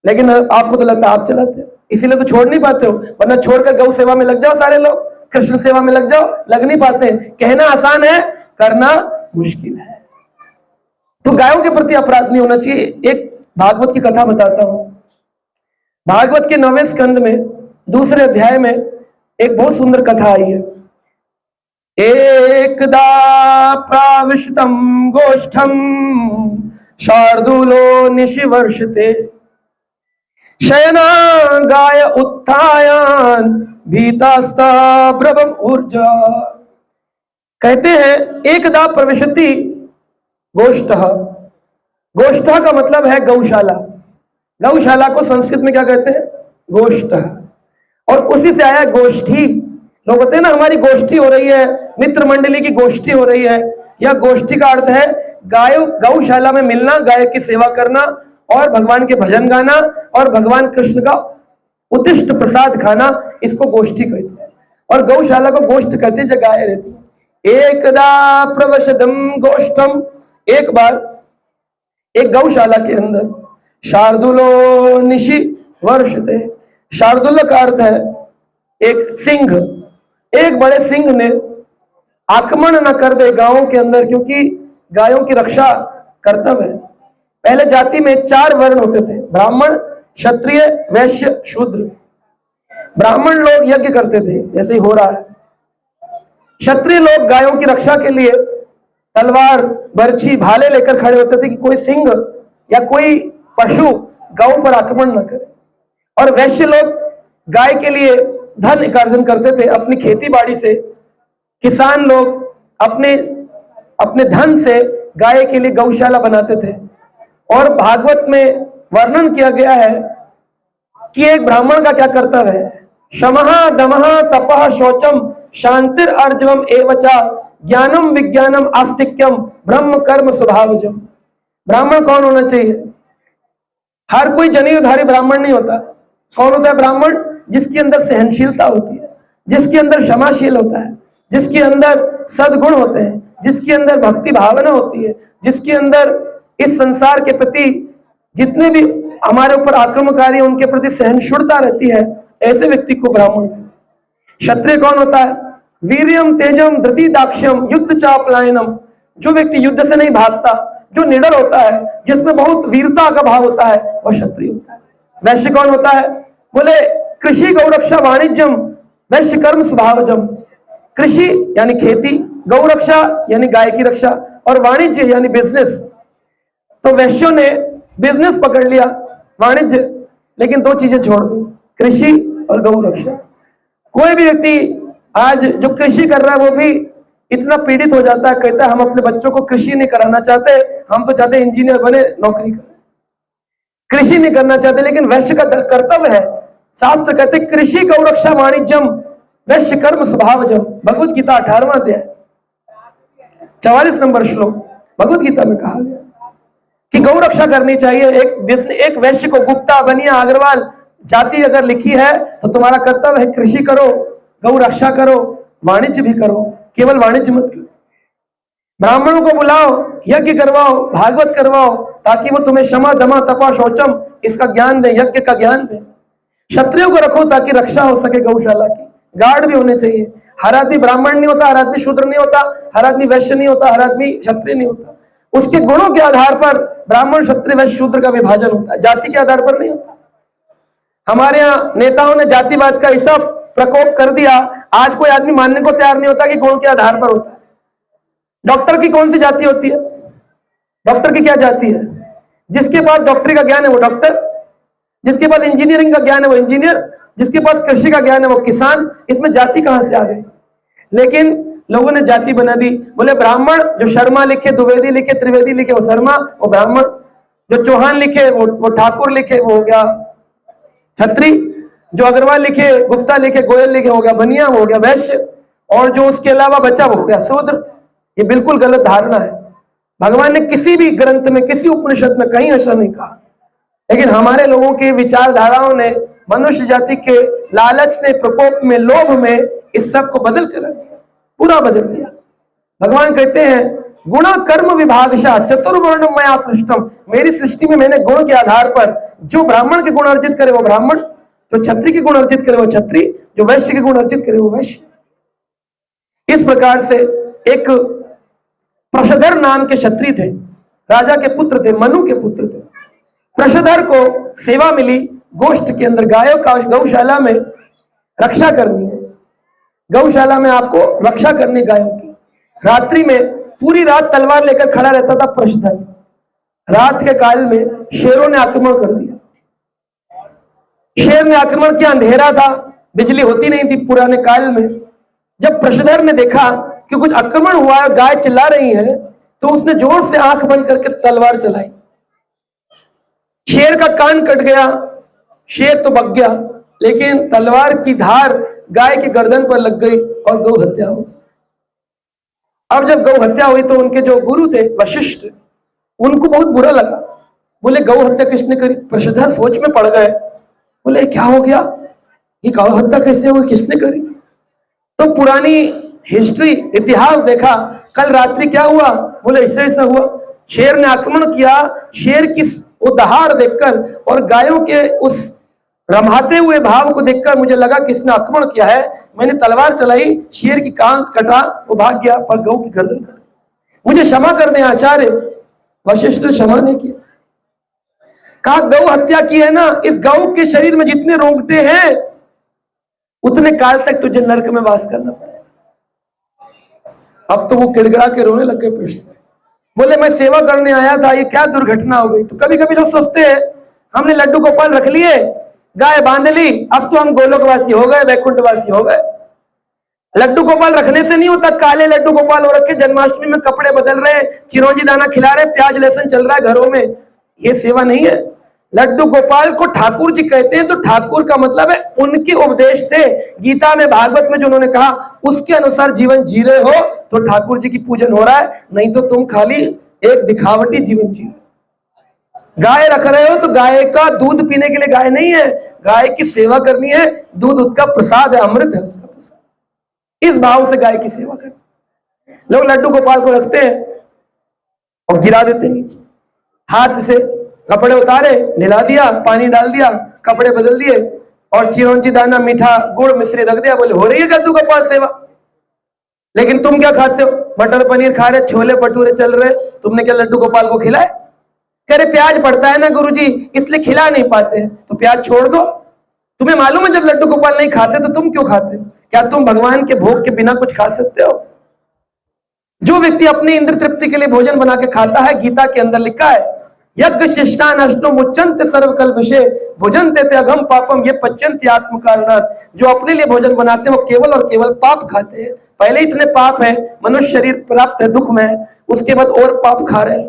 लेकिन आपको तो लगता है आप चलाते हो, इसीलिए तो छोड़ नहीं पाते हो। वरना छोड़कर गौ सेवा में लग जाओ, सारे लोग कृष्ण सेवा में लग जाओ, लग नहीं पाते। कहना आसान है, करना मुश्किल है। तो गायों के प्रति अपराध नहीं होना चाहिए। एक भागवत की कथा बताता हूं। भागवत के 9वें स्कंद में 2 अध्याय में एक बहुत सुंदर कथा आई है। एकदा प्राविष्टम गोष्ठम शार्दूलो निशिवर्षते शयना गाय उत्थायान भीतास्ता ब्रवम ऊर्जा। कहते हैं एकदा प्रविशति गोष्ठः। गोष्ठः का मतलब है गौशाला। गौशाला को संस्कृत में क्या कहते हैं? गोष्ठः। और उसी से आया गोष्ठी। लोग कहते हैं ना हमारी गोष्ठी हो रही है, मित्र मंडली की गोष्ठी हो रही है। यह गोष्ठी का अर्थ है गौशाला में मिलना, गाय की सेवा करना और भगवान के भजन गाना और भगवान कृष्ण का उत्तिष्ट प्रसाद खाना, इसको गोष्ठी कहते हैं। और गौशाला को गोष्ठ कहते हैं, जब गाय रहती है। एकदा प्रवशदम गोष्ठम, एक बार एक गौशाला के अंदर शार्दुलो निशि वर्षते। शार्दुल का अर्थ है एक सिंह। एक बड़े सिंह ने आक्रमण न कर दे गांवों के अंदर, क्योंकि गायों की रक्षा कर्तव्य है। पहले जाति में 4 वर्ण होते थे, ब्राह्मण, क्षत्रिय, वैश्य, शूद्र। ब्राह्मण लोग यज्ञ करते थे, जैसे ही हो रहा है। क्षत्रिय लोग गायों की रक्षा के लिए तलवार, बर्छी, भाले लेकर खड़े होते थे कि कोई सिंह या कोई पशु गौ पर आक्रमण न करे। और वैश्य लोग गाय के लिए धन उपार्जन करते थे अपनी खेती बाड़ी से। किसान लोग अपने धन से गाय के लिए गौशाला बनाते थे। और भागवत में वर्णन किया गया है कि एक ब्राह्मण का क्या कर्तव्य है। शमः दमः तपः शौचम शांतिर अर्जवम एवचा ज्ञानम विज्ञानम आस्तिक्यम ब्रह्म कर्म स्वभावजम। ब्राह्मण कौन होना चाहिए? हर कोई जनेऊधारी ब्राह्मण नहीं होता। कौन होता है ब्राह्मण? जिसके अंदर सहनशीलता होती है, जिसके अंदर क्षमाशील होता है, जिसके अंदर सद्गुण होते हैं, जिसके अंदर भक्ति भावना होती है, जिसके अंदर इस संसार के प्रति जितने भी हमारे ऊपर आक्रमणकारी उनके प्रति सहनशीलता रहती है, ऐसे व्यक्ति को ब्राह्मण कहते हैं। क्षत्रिय कौन होता है? वीर्यम तेजम धृति दाक्ष्यम युद्ध चापलायनम। जो व्यक्ति युद्ध से नहीं भागता, जो निडर होता है, जिसमें बहुत वीरता का भाव होता है, वह क्षत्रिय होता है। वैश्य कौन होता है? बोले कृषि गौरक्षा वाणिज्यम वैश्य कर्म स्वभावजम। कृषि यानी खेती, गौरक्षा यानी गाय की रक्षा, और वाणिज्य यानी बिजनेस। तो वैश्यों ने बिजनेस पकड़ लिया, वाणिज्य, लेकिन 2 चीजें छोड़ दी, कृषि और गौरक्षा। कोई भी व्यक्ति आज जो कृषि कर रहा है वो भी इतना पीड़ित हो जाता है, कहता है हम अपने बच्चों को कृषि नहीं कराना चाहते, हम तो चाहते इंजीनियर बने, नौकरी करें, कृषि नहीं करना चाहते। लेकिन वैश्य का कर्तव्य है। शास्त्र कहते कृषि गौरक्षा वाणिज्यम वैश्य कर्म स्वभावजम। भगवत गीता 18वां अध्याय 44 नंबर श्लोक भगवत गीता में कहा गया कि गौ रक्षा करनी चाहिए। एक वैश्य को गुप्ता, बनिया, अग्रवाल जाति अगर लिखी है तो तुम्हारा कर्तव्य है कृषि करो, गौ रक्षा करो, वाणिज्य भी करो, केवल वाणिज्य मत करो। ब्राह्मणों को बुलाओ, यज्ञ करवाओ, भागवत करवाओ, ताकि वो तुम्हें क्षमा दमा तपा शौचम इसका ज्ञान दें, यज्ञ का ज्ञान दें। क्षत्रियों को रखो ताकि रक्षा हो सके गौशाला की, गार्ड भी होने चाहिए। हर आदमी ब्राह्मण नहीं होता, हर आदमी शूद्र नहीं होता, हर आदमी वैश्य नहीं होता, हर आदमी क्षत्रिय नहीं होता। उसके गुणों के आधार पर ब्राह्मण, क्षत्रिय, वैश्य, शूद्र का विभाजन होता है, जाति के आधार पर नहीं होता। हमारे यहाँ नेताओं ने जातिवाद का ऐसा प्रकोप कर दिया, आज कोई आदमी मानने को तैयार नहीं होता कि गुण के आधार पर होता है। डॉक्टर की कौन सी जाति होती है? डॉक्टर की क्या जाति है? जिसके पास डॉक्टरी का ज्ञान है वो डॉक्टर, जिसके पास इंजीनियरिंग का ज्ञान है वो इंजीनियर, जिसके पास कृषि का ज्ञान है वो किसान। इसमें जाति कहां से आ गई? लेकिन लोगों ने जाति बना दी। बोले ब्राह्मण जो शर्मा लिखे, द्विवेदी लिखे, त्रिवेदी लिखे वो शर्मा, वो ब्राह्मण। जो चौहान लिखे वो ठाकुर लिखे वो हो गया छत्री। जो अग्रवाल लिखे, गुप्ता लिखे, गोयल लिखे हो गया बनिया, वो हो गया वैश्य। और जो उसके अलावा बचा वो हो गया शूद्र। ये बिल्कुल गलत धारणा है। भगवान ने किसी भी ग्रंथ में, किसी उपनिषद में कहीं ऐसा नहीं कहा। लेकिन हमारे लोगों की विचारधाराओं ने, मनुष्य जाति के लालच ने, प्रकोप में, लोभ में इस सब को बदल कर रख दिया, पूरा बदल दिया। भगवान कहते हैं गुण कर्म विभागशः चतुर्वर्ण मया सृष्टम। मेरी सृष्टि में मैंने गुण के आधार पर जो ब्राह्मण के गुण अर्जित करे वो ब्राह्मण, जो क्षत्रिय के गुण अर्जित करे वो क्षत्रिय, जो वैश्य के गुण अर्जित करे वो वैश्य। इस प्रकार से एक प्रशधर नाम के क्षत्रिय थे, राजा के पुत्र थे, मनु के पुत्र थे। प्रशधर को सेवा मिली गोष्ठ के अंदर, गायों का गौशाला में रक्षा करनी है। गौशाला में आपको रक्षा करनी गायों की। रात्रि में पूरी रात तलवार लेकर खड़ा रहता था प्रशधर। रात के काल में शेरों ने आक्रमण कर दिया। शेर ने आक्रमण किया, अंधेरा था, बिजली होती नहीं थी पुराने काल में। जब प्रशधर ने देखा कि कुछ आक्रमण हुआ है, गाय चिल्ला रही है, तो उसने जोर से आंख बंद करके तलवार चलाई। शेर का कान कट गया, शेर तो बच गया, लेकिन तलवार की धार गाय की गर्दन पर लग गई और गौ हत्या हो। अब जब गौ हत्या हुई तो उनके जो गुरु थे वशिष्ठ, उनको बहुत बुरा लगा। बोले गौ हत्या किसने करी? प्रशधर सोच में पड़ गए। बोले क्या हो गया, ये गौ हत्या कैसे हुई, किसने करी? तो पुरानी हिस्ट्री, इतिहास देखा, कल रात्रि क्या हुआ? बोले ऐसा ऐसा हुआ, शेर ने आक्रमण किया। शेर की वो दहाड़ देखकर और गायों के उस रमाते हुए भाव को देखकर मुझे लगा कि इसने आक्रमण किया है। मैंने तलवार चलाई, शेर की कान कटा, वो भाग गया, पर गौ की गर्दन कट गई। मुझे क्षमा कर दें आचार्य। वशिष्ठ ने क्षमा नहीं किया, कहा गौ हत्या की है ना, इस गौ के शरीर में जितने रोंगटे हैं उतने काल तक तुझे नरक में वास करना पड़ेगा। अब तो वो किड़गड़ा के रोने लग गए। प्रश्न बोले मैं सेवा करने आया था, ये क्या दुर्घटना हो गई? तो कभी कभी लोग सोचते हैं हमने लड्डू गोपाल रख लिए, गाय बांध ली, अब तो हम गोलोकवासी हो गए, वैकुंठवासी हो गए। लड्डू गोपाल रखने से नहीं होता। काले लड्डू गोपाल हो रखे, जन्माष्टमी में कपड़े बदल रहे, चिरौंजी दाना खिला रहे, प्याज लहसुन चल रहा है घरों में, ये सेवा नहीं है। लड्डू गोपाल को ठाकुर जी कहते हैं, तो ठाकुर का मतलब है उनके उपदेश से, गीता में, भागवत में जो उन्होंने कहा उसके अनुसार जीवन जी रहे हो तो ठाकुर जी की पूजन हो रहा है। नहीं तो तुम खाली एक दिखावटी जीवन जी रहे हो। गाय रख रहे हो तो गाय का दूध पीने के लिए गाय नहीं है, गाय की सेवा करनी है। दूध उसका प्रसाद है, अमृत है उसका प्रसाद। इस भाव से गाय की सेवा करनी। लोग लड्डू गोपाल को रखते हैं और गिरा देते नीचे, हाथ से कपड़े उतारे, नहला दिया, पानी डाल दिया, कपड़े बदल दिए और चिरौंजी दाना, मीठा, गुड़, मिश्री रख दिया। बोले हो रही है लड्डू गोपाल सेवा। लेकिन तुम क्या खाते हो? मटर पनीर खा रहे, छोले भटूरे चल रहे, तुमने क्या लड्डू गोपाल को खिलाए? कह रहे प्याज पड़ता है ना गुरुजी, इसलिए खिला नहीं पाते हैं। तो प्याज छोड़ दो। तुम्हें मालूम है जब लड्डू गोपाल नहीं खाते तो तुम क्यों खाते? क्या तुम भगवान के भोग के बिना कुछ खा सकते हो? जो व्यक्ति अपनी इंद्र तृप्ति के लिए भोजन बना के खाता है, गीता के अंदर लिखा है यज्ञ शिष्टान अष्टो मुच्चन्त सर्वकल्पशे भुजन्ते ते अघम पापम ये पच्यन्ति आत्म कारणात्। जो अपने लिए भोजन बनाते हैं वो केवल और केवल पाप खाते हैं। पहले इतने पाप है, मनुष्य शरीर प्राप्त है दुख में, उसके बाद और पाप खा रहे हैं।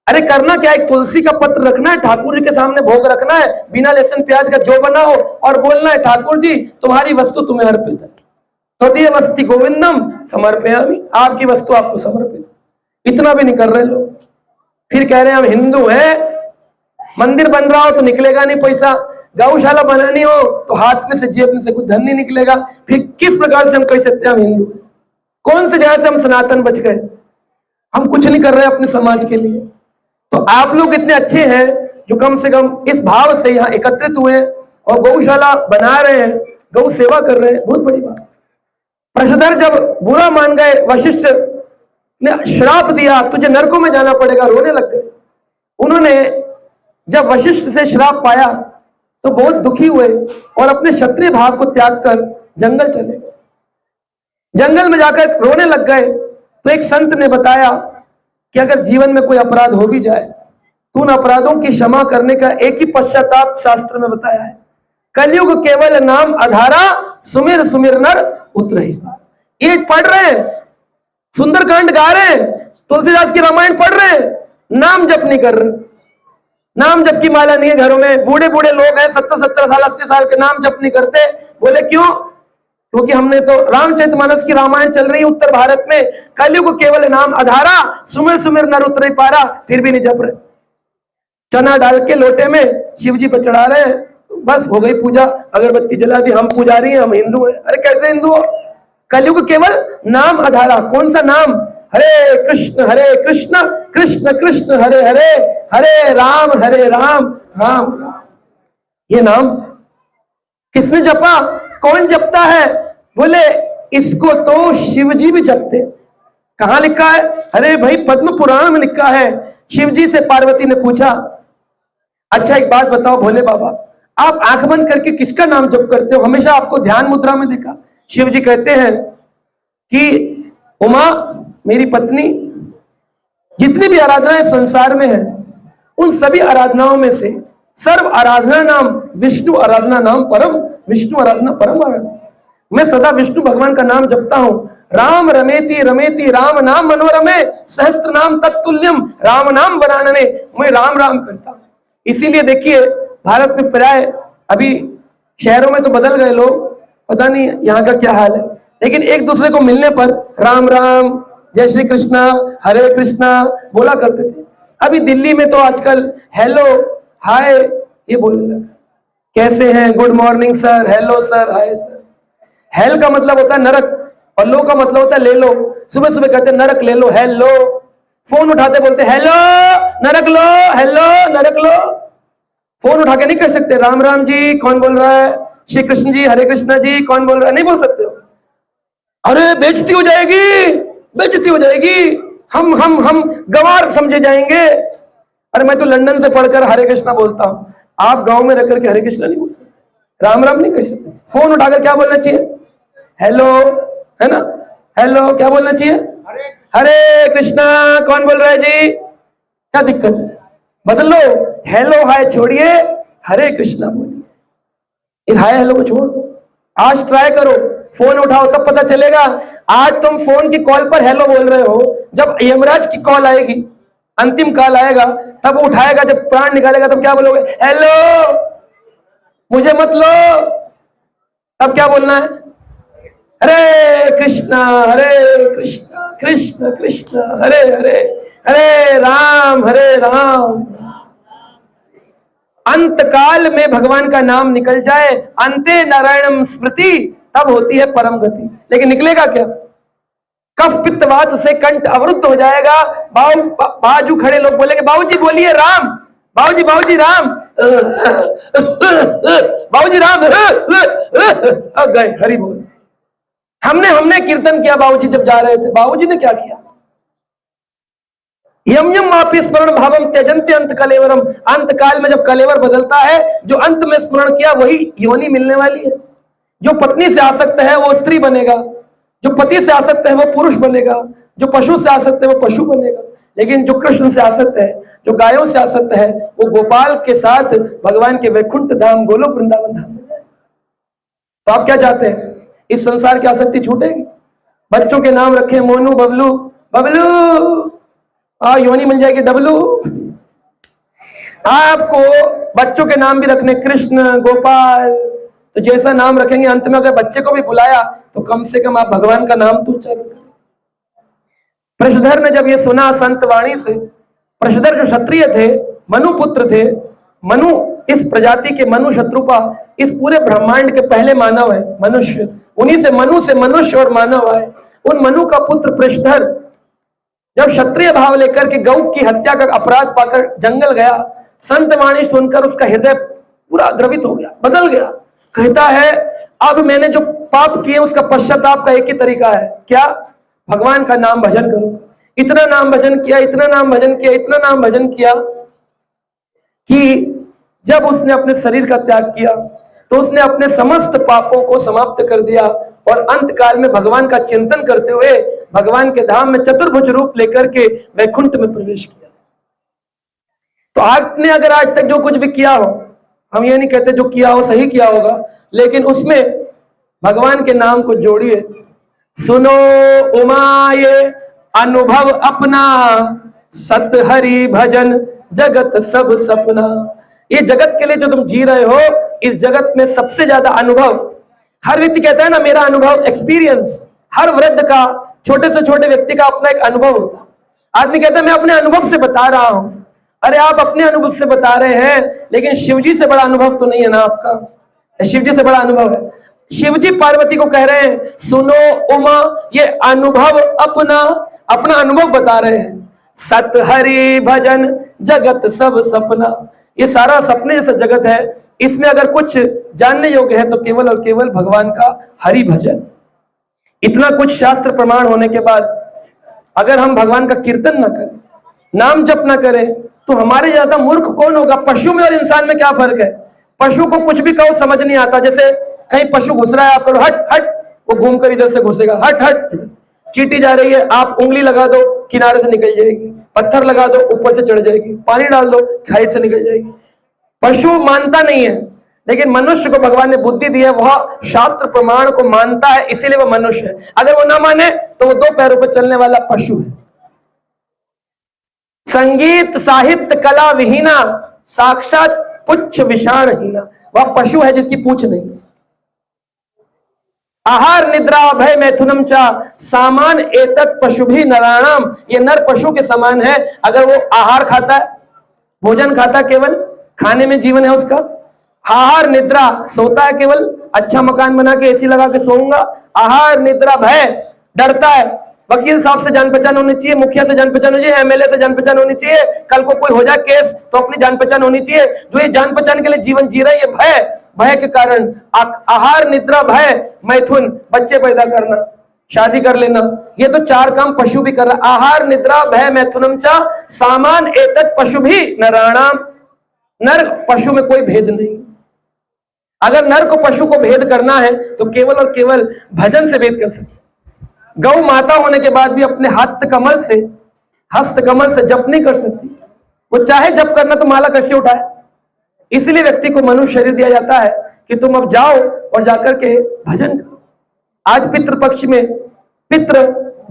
अरे करना क्या है? तुलसी का पत्र रखना है, ठाकुर जी के सामने भोग रखना है, बिना लहसुन प्याज का जो बना हो, और बोलना है ठाकुर जी तुम्हारी वस्तु तुम्हें अर्पित है। तदीय वस्ति गोविंदम समर्पयामि, आपकी वस्तु आपको समर्पित है। इतना भी नहीं कर रहे लोग। फिर कह रहे हैं हम हिंदू हैं, मंदिर बन रहा हो तो निकलेगा नहीं पैसा, गौशाला बनानी हो तो हाथ में से जेब में से कुछ धन नहीं निकलेगा। फिर किस प्रकार से हम कह सकते हैं हम हिंदू हैं? कौन से जगह से हम सनातन बच गए? हम कुछ नहीं कर रहे अपने समाज के लिए। तो आप लोग इतने अच्छे हैं जो कम से कम इस भाव से यहाँ एकत्रित हुए हैं और गौशाला बना रहे हैं, गौ सेवा कर रहे हैं, बहुत बड़ी बात। प्रषधर जब बुरा मान गए, वशिष्ठ ने श्राप दिया, तुझे नरकों में जाना पड़ेगा, रोने लग गए। उन्होंने जब वशिष्ठ से श्राप पाया तो बहुत दुखी हुए और अपने क्षत्रिय भाव को त्याग कर जंगल चले गए। जंगल में जाकर रोने लग गए तो एक संत ने बताया कि अगर जीवन में कोई अपराध हो भी जाए तो उन अपराधों की क्षमा करने का एक ही पश्चाताप शास्त्र में बताया है, कलयुग केवल नाम आधारा, सुमिर सुमिर नर उतरहि पार। ये पढ़ रहे हैं, सुंदरकांड गा रहे हैं, तुलसीदास की रामायण पढ़ रहे हैं, नाम जप नहीं कर रहे। नाम जप की माला नहीं है घरों में, बूढ़े बूढ़े लोग हैं 70-70 साल 80 साल के, नाम जप नहीं करते। बोले क्यों? क्योंकि हमने तो रामचरितमानस की रामायण चल रही है उत्तर भारत में, कलयुग केवल नाम आधारा, सुमिर सुमिर नर उतरहि पारा, फिर भी नहीं जप रहे। चना डाल के लोटे में शिव जी पर चढ़ा रहे हैं, बस हो गई पूजा, अगरबत्ती जला दी, हम पुजारी हैं, हम हिंदू हैं। अरे कैसे हिंदू हो? कलयुग केवल नाम आधारा। कौन सा नाम? हरे कृष्ण कृष्ण कृष्ण हरे हरे, हरे राम राम राम। ये नाम किसने जपा? कौन जपता है? बोले इसको तो शिव जी भी जपते। कहां लिखा है? अरे भाई पद्म पुराण में लिखा है। शिव जी से पार्वती ने पूछा, अच्छा एक बात बताओ भोले बाबा, आप आंख बंद करके किसका नाम जप करते हो? हमेशा आपको ध्यान मुद्रा में देखा। शिव जी कहते हैं कि उमा मेरी पत्नी, जितनी भी आराधनाएं संसार में है उन सभी आराधनाओं में से सर्व आराधना नाम विष्णु आराधना नाम परम, विष्णु आराधना परम आराधना। मैं सदा विष्णु भगवान का नाम जपता हूं। राम रमेति रमेति राम नाम मनोरमे, सहस्त्र नाम तत्तुल्यम राम नाम वरानने। मैं राम राम करता हूं। इसीलिए देखिए भारत में प्राय, अभी शहरों में तो बदल गए लोग, पता नहीं यहाँ का क्या हाल है, लेकिन एक दूसरे को मिलने पर राम राम, जय श्री कृष्णा, हरे कृष्णा बोला करते थे। अभी दिल्ली में तो आजकल हेलो हाय ये बोलने लगा। कैसे हैं? Good morning sir, hello sir, hi sir. Hello का मतलब होता है नरक और लो का मतलब होता है ले लो। सुबह सुबह कहते हैं नरक ले लो, हेलो। फोन उठाते बोलते हेलो नरक लो, हेलो नरक लो। फोन उठा के नहीं कह सकते राम राम जी कौन बोल रहा है, श्री कृष्ण जी हरे कृष्णा जी कौन बोल रहा है, नहीं बोल सकते हो। अरे बेइज्जती हो जाएगी, बेइज्जती हो जाएगी, हम गंवार समझे जाएंगे। अरे मैं तो लंदन से पढ़कर हरे कृष्णा बोलता हूं, आप गांव में रह करके हरे कृष्णा नहीं बोल सकते, राम राम नहीं कह सकते। फोन उठाकर क्या बोलना चाहिए? हेलो, है ना? हेलो क्या बोलना चाहिए? हरे कृष्णा कौन बोल रहा है जी? क्या दिक्कत है? बदल लो, हेलो हाय छोड़िए, हरे कृष्णा बोलिए। हाय हेलो को छोड़ दो। आज ट्राई करो, फोन उठाओ तब पता चलेगा। आज तुम फोन की कॉल पर हेलो बोल रहे हो, जब यमराज की कॉल आएगी, अंतिम कॉल आएगा, तब वो उठाएगा, जब प्राण निकालेगा तब क्या बोलोगे? हेलो मुझे मत लो। तब क्या बोलना है? हरे कृष्णा कृष्ण कृष्ण हरे हरे, हरे राम अंत काल में भगवान का नाम निकल जाए, अंते नारायणम स्मृति, तब होती है परम गति। लेकिन निकलेगा क्या? कफ पित्त वात से कंठ अवरुद्ध हो जाएगा। बाजू खड़े लोग बोलेंगे बाबूजी बोलिए राम, बाबूजी राम, बाबूजी राम, गए हरि बोल। हमने कीर्तन किया बाबूजी जब जा रहे थे। बाबूजी ने क्या किया? यम यम वापि स्मरण भावम त्यजन्ते अंत कलेवरम। अंत काल में जब कलेवर बदलता है, जो अंत में स्मरण किया वही योनि मिलने वाली है। जो पत्नी से आसक्त है वो स्त्री बनेगा, जो पति से आसक्त है वो पुरुष बनेगा, जो पशु से आसक्त है वो पशु बनेगा। लेकिन जो कृष्ण से आसक्त है, जो गायों से आसक्त है, वो गोपाल के साथ भगवान के वैकुंठ धाम गोलोक वृंदावन धाम में जाए। तो आप क्या चाहते हैं? इस संसार की आसक्ति छूटेगी? बच्चों के नाम रखें मोनू, बबलू, बबलू योनि मिल जाएगी डबलू। आपको बच्चों के नाम भी रखने कृष्ण, गोपाल, तो जैसा नाम रखेंगे अंत में अगर बच्चे को भी बुलाया तो कम से कम आप भगवान का नाम तो उच्चारण करें। प्रषधर ने जब ये सुना संत वाणी से, प्रषधर जो क्षत्रिय थे, मनु पुत्र थे, मनु इस प्रजाति के, मनु शत्रुपा इस पूरे ब्रह्मांड के पहले मानव है, मनुष्य। उन्हीं से मनुष्य और मानव आए। उन मनु का पुत्र प्रषधर जब क्षत्रिय भाव लेकर के गौ की हत्या का अपराध पाकर जंगल गया संत वाणी सुनकर उसका हृदय पूरा द्रवित हो गया, बदल गया। कहता है अब मैंने जो पाप किए उसका पश्चाताप का एक ही तरीका है, क्या? भगवान का नाम भजन करूंगा। इतना नाम भजन किया, इतना नाम भजन किया, इतना नाम भजन किया कि जब उसने अपने शरीर का त्याग किया तो उसने अपने समस्त पापों को समाप्त कर दिया और अंत काल में भगवान का चिंतन करते हुए भगवान के धाम में चतुर्भुज रूप लेकर के वैकुंठ में प्रवेश किया। तो आपने अगर आज तक जो कुछ भी किया हो, हम ये नहीं कहते जो किया हो सही किया होगा, लेकिन उसमें भगवान के नाम को जोड़िए। सुनो उमाये अनुभव अपना, सत हरि भजन जगत सब सपना। ये जगत के लिए जो तुम जी रहे हो, इस जगत में सबसे ज्यादा अनुभव, हर व्यक्ति कहता है ना मेरा अनुभव, एक्सपीरियंस, हर वृद्ध का, छोटे से छोटे व्यक्ति का अपना एक अनुभव होता है। आदमी कहता है मैं अपने अनुभव से बता रहा हूं। अरे आप अपने अनुभव से बता रहे हैं, लेकिन शिवजी से बड़ा अनुभव तो नहीं है ना आपका। शिवजी से बड़ा अनुभव है। शिवजी पार्वती को कह रहे हैं सुनो उमा, ये अनुभव अपना, अपना अनुभव बता रहे हैं। सत हरि भजन जगत सब सपना, ये सारा सपने जैसा जगत है, इसमें अगर कुछ जानने योग्य है तो केवल और केवल भगवान का हरि भजन। इतना कुछ शास्त्र प्रमाण होने के बाद अगर हम भगवान का कीर्तन ना करें, नाम जप ना करें, तो हमारे ज्यादा मूर्ख कौन होगा? पशु में और इंसान में क्या फर्क है? पशु को कुछ भी कहो समझ नहीं आता। जैसे कहीं पशु घुस रहा है, आप कहो हट हट, वो घूमकर इधर से घुसेगा, हट हट। चींटी जा रही है, आप उंगली लगा दो किनारे से निकल जाएगी, पत्थर लगा दो ऊपर से चढ़ जाएगी, पानी डाल दो साइड से निकल जाएगी। पशु मानता नहीं है, लेकिन मनुष्य को भगवान ने बुद्धि दी है, वह शास्त्र प्रमाण को मानता है, इसीलिए वह मनुष्य है। अगर वो ना माने तो वो दो पैरों पर चलने वाला पशु है। संगीत साहित्य कला विहीना, साक्षात पुच्छ विषाणहीना, वह पशु है जिसकी पूछ नहीं। आहार निद्रा भय मैथुनम चा, सामान एतत् पशु भी नराणाम, ये नर पशु के समान है। अगर वो आहार खाता है, भोजन खाता, केवल खाने में जीवन है उसका। आहार निद्रा, सोता है केवल, अच्छा मकान बना के एसी लगा के सोऊंगा। आहार निद्रा भय, डरता है, वकील साहब से जान पहचान होनी चाहिए, मुखिया से जान पहचान होनी चाहिए, एमएलए से जान पहचान होनी चाहिए, कल को कोई हो जाए केस तो अपनी जान पहचान होनी चाहिए। जो ये जान पहचान के लिए जीवन जी रहे हैं, ये भय, भय के कारण आहार निद्रा भय मैथुन, बच्चे पैदा करना, शादी कर लेना, ये तो चार काम पशु भी कर रहा। आहार निद्रा भय मैथुनम चा, सामान एतत् पशु भी नराणाम, नर पशु में कोई भेद नहीं। अगर नर को पशु को भेद करना है तो केवल और केवल भजन से भेद कर सकते। गौ माता होने के बाद भी अपने हस्त कमल से जप नहीं कर सकती। वो चाहे जप करना तो माला कैसे उठाए। इसलिए व्यक्ति को मनुष्य शरीर दिया जाता है कि तुम अब जाओ और जाकर के भजन करो। आज पितृपक्ष में पितृ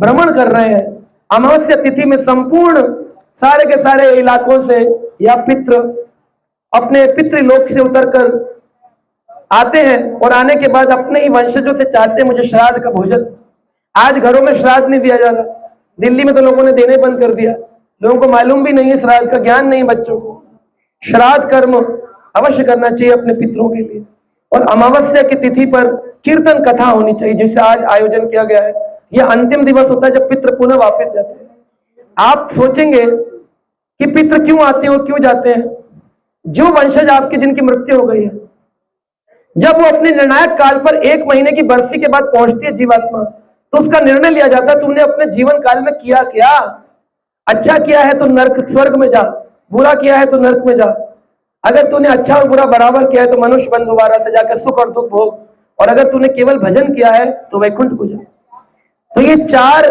भ्रमण कर रहे हैं। अमावस्या तिथि में संपूर्ण सारे के सारे इलाकों से या पितृ अपने पितृलोक से उतरकर आते हैं और आने के बाद अपने ही वंशजों से चाहते हैं मुझे श्राद्ध का भोजन। आज घरों में श्राद्ध नहीं दिया जा रहा। दिल्ली में तो लोगों ने देने बंद कर दिया। लोगों को मालूम भी नहीं है, श्राद्ध का ज्ञान नहीं बच्चों को। श्राद्ध कर्म अवश्य करना चाहिए अपने पितरों के लिए। और अमावस्या की तिथि पर कीर्तन कथा होनी चाहिए, जिसे आज आयोजन किया गया है। यह अंतिम दिवस होता है जब पितृ पुनः वापस जाते हैं। आप सोचेंगे कि पितृ क्यों आते हैं और क्यों जाते हैं। जो वंशज आपके जिनकी मृत्यु हो गई है, जब वो अपने निर्णायक काल पर 1 महीने की बरसी के बाद पहुंचती है जीवात्मा, तो उसका निर्णय लिया जाता है तुमने अपने जीवन काल में किया क्या। अच्छा किया है तो नरक स्वर्ग में जा, बुरा किया है तो नरक में जा। अगर तूने अच्छा और बुरा बराबर किया है तो मनुष्य बन दोबारा से जाकर सुख और दुख भोग, और अगर तूने केवल भजन किया है तो वैकुंठ को जा। तो ये 4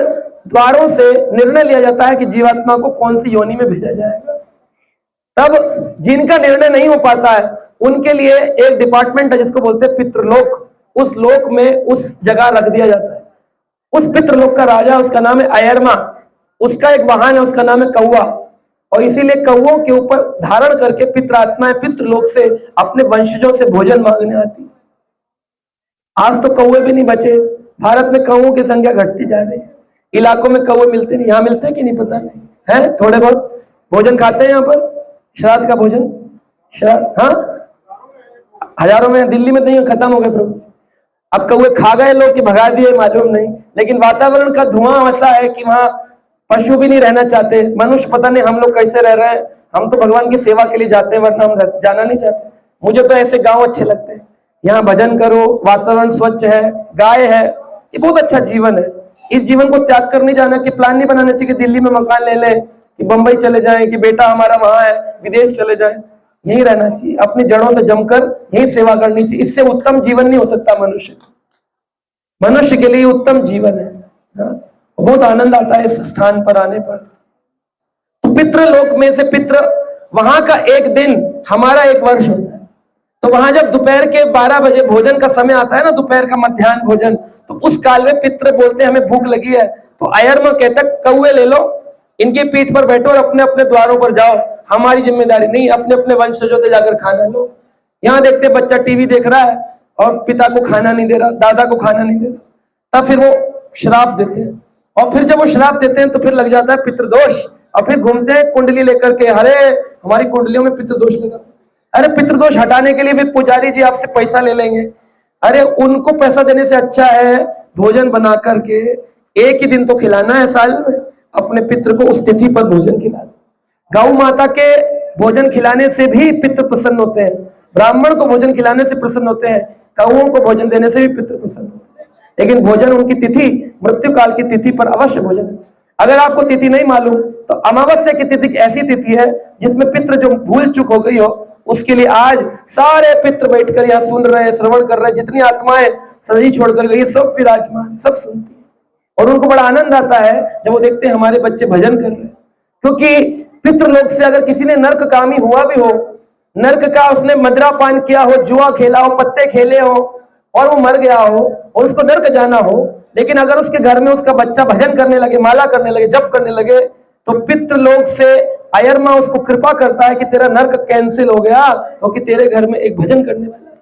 द्वारों से निर्णय लिया जाता है कि जीवात्मा को कौन सी योनि में भेजा जाएगा। तब जिनका निर्णय नहीं हो पाता है उनके लिए एक डिपार्टमेंट है जिसको बोलते हैं पितृलोक। उस लोक में उस जगह रख दिया जाता है। उस पितृलोक का राजा, उसका नाम है अयरमा। उसका एक वाहन है, उसका नाम है कौवा। और इसीलिए कौवों के ऊपर धारण करके पितृआत्माएं पितृलोक से अपने वंशजों से भोजन मांगने आती है। आज तो कौवे भी नहीं बचे। भारत में कौवों की संख्या घटती जा रही है। इलाकों में कौवे मिलते नहीं। यहाँ मिलते हैं कि नहीं पता नहीं है। थोड़े बहुत भोजन खाते हैं यहाँ पर, श्राद्ध का भोजन, श्राद्ध, हाँ हजारों में। दिल्ली में नहीं, खत्म हो गए प्रभु। अब कौवे खा गए लोग कि भगा दिए मालूम नहीं। लेकिन वातावरण का धुआं ऐसा है कि वहां पशु भी नहीं रहना चाहते। मनुष्य पता नहीं हम लोग कैसे रह रहे हैं। हम तो भगवान की सेवा के लिए जाते हैं, वरना हम जाना नहीं चाहते। मुझे तो ऐसे गांव अच्छे लगते हैं, यहाँ भजन करो, वातावरण स्वच्छ है, गाय है, ये बहुत अच्छा जीवन है। इस जीवन को त्याग कर नहीं जाना, कि प्लान नहीं बनाना चाहिए कि दिल्ली में मकान ले लें, कि बंबई चले जाएं, कि बेटा हमारा वहां है, विदेश चले जाएं। यही रहना चाहिए, अपनी जड़ों से जमकर यही सेवा करनी चाहिए। इससे उत्तम जीवन नहीं हो सकता मनुष्य के लिए उत्तम जीवन है। हाँ? बहुत आनंद आता है इस स्थान पर आने पर। तो पितृलोक में से पितृ, वहां का एक दिन हमारा एक वर्ष होता है। तो वहां जब दोपहर के 12 बजे भोजन का समय आता है ना, दोपहर का मध्याह्न भोजन, तो उस काल में पितृ बोलते हैं हमें भूख लगी है, तो अयर्मा कहता है कौवे ले लो, इनकी पीठ पर बैठो और अपने अपने द्वारों पर जाओ, हमारी जिम्मेदारी नहीं, अपने अपने वंशजों से जाकर खाना लो। यहाँ देखते बच्चा टीवी देख रहा है और पिता को खाना नहीं दे रहा, दादा को खाना नहीं दे रहा, तब फिर वो श्राप देते हैं, और फिर जब वो श्राप देते हैं तो फिर लग जाता है पितृदोष, और फिर घूमते हैं कुंडली लेकर के, अरे हमारी कुंडलियों में पितृदोष लगा। अरे पितृदोष हटाने के लिए फिर पुजारी जी आपसे पैसा ले लेंगे। अरे उनको पैसा देने से अच्छा है भोजन बना करके एक ही दिन तो खिलाना है साल में, अपने पितृ को उस तिथि पर भोजन खिलाना। गौ माता के भोजन खिलाने से भी पितृ प्रसन्न होते हैं, ब्राह्मण को भोजन खिलाने से प्रसन्न होते हैं, गौओं को भोजन देने से भी पितृ प्रसन्न होते हैं। लेकिन भोजन उनकी तिथि, मृत्यु काल की तिथि पर अवश्य भोजन है। अगर आपको तिथि नहीं मालूम तो अमावस्या की तिथि ऐसी तिथि है जिसमें पितृ जो भूल चूक हो गई हो, उसके लिए आज सारे पितृ बैठकर यहाँ सुन रहे हैं, श्रवण कर रहे हैं। जितनी आत्माएं शरीर छोड़कर गई सब विराजमान, सब सुनती है, और उनको बड़ा आनंद आता है जब वो देखते हैं हमारे बच्चे भजन कर रहे हैं। क्योंकि पितृलोक से अगर किसी ने नर्ककामी हुआ भी हो, नर्क का उसने मदिरा पान किया हो, जुआ खेला हो, पत्ते खेले हो और वो मर गया हो और उसको नर्क जाना हो, लेकिन अगर उसके घर में उसका बच्चा भजन करने लगे, माला करने लगे, जप करने लगे, तो पितृलोक से अयर्मा उसको कृपा करता है कि तेरा नर्क कैंसिल हो गया, क्योंकि तेरे घर में एक भजन करने वाला।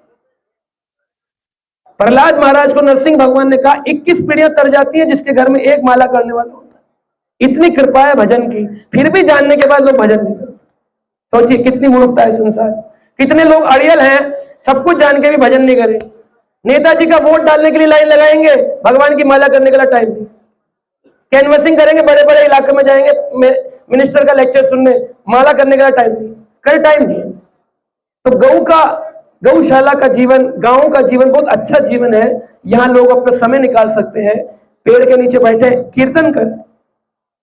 प्रहलाद महाराज को नरसिंह भगवान ने कहा 21 पीढ़ियां तर जाती है जिसके घर में एक माला करने वाला होता है। इतनी कृपा है भजन की, फिर भी जानने के बाद लोग भजन नहीं करते। सोचिए कितनी मूर्खता है संसार। कितने लोग अड़ियल हैं, सब कुछ जान के भी भजन नहीं करें। नेताजी का वोट डालने के लिए लाइन लगाएंगे, भगवान की माला करने के लिए टाइम नहीं। कैनवसिंग करेंगे, बड़े बड़े इलाके में जाएंगे मिनिस्टर का लेक्चर सुनने, माला करने का टाइम नहीं, कर टाइम नहीं। तो गौशाला का जीवन, गांव का जीवन बहुत अच्छा जीवन है। यहाँ लोग अपना समय निकाल सकते हैं, पेड़ के नीचे बैठे कीर्तन कर,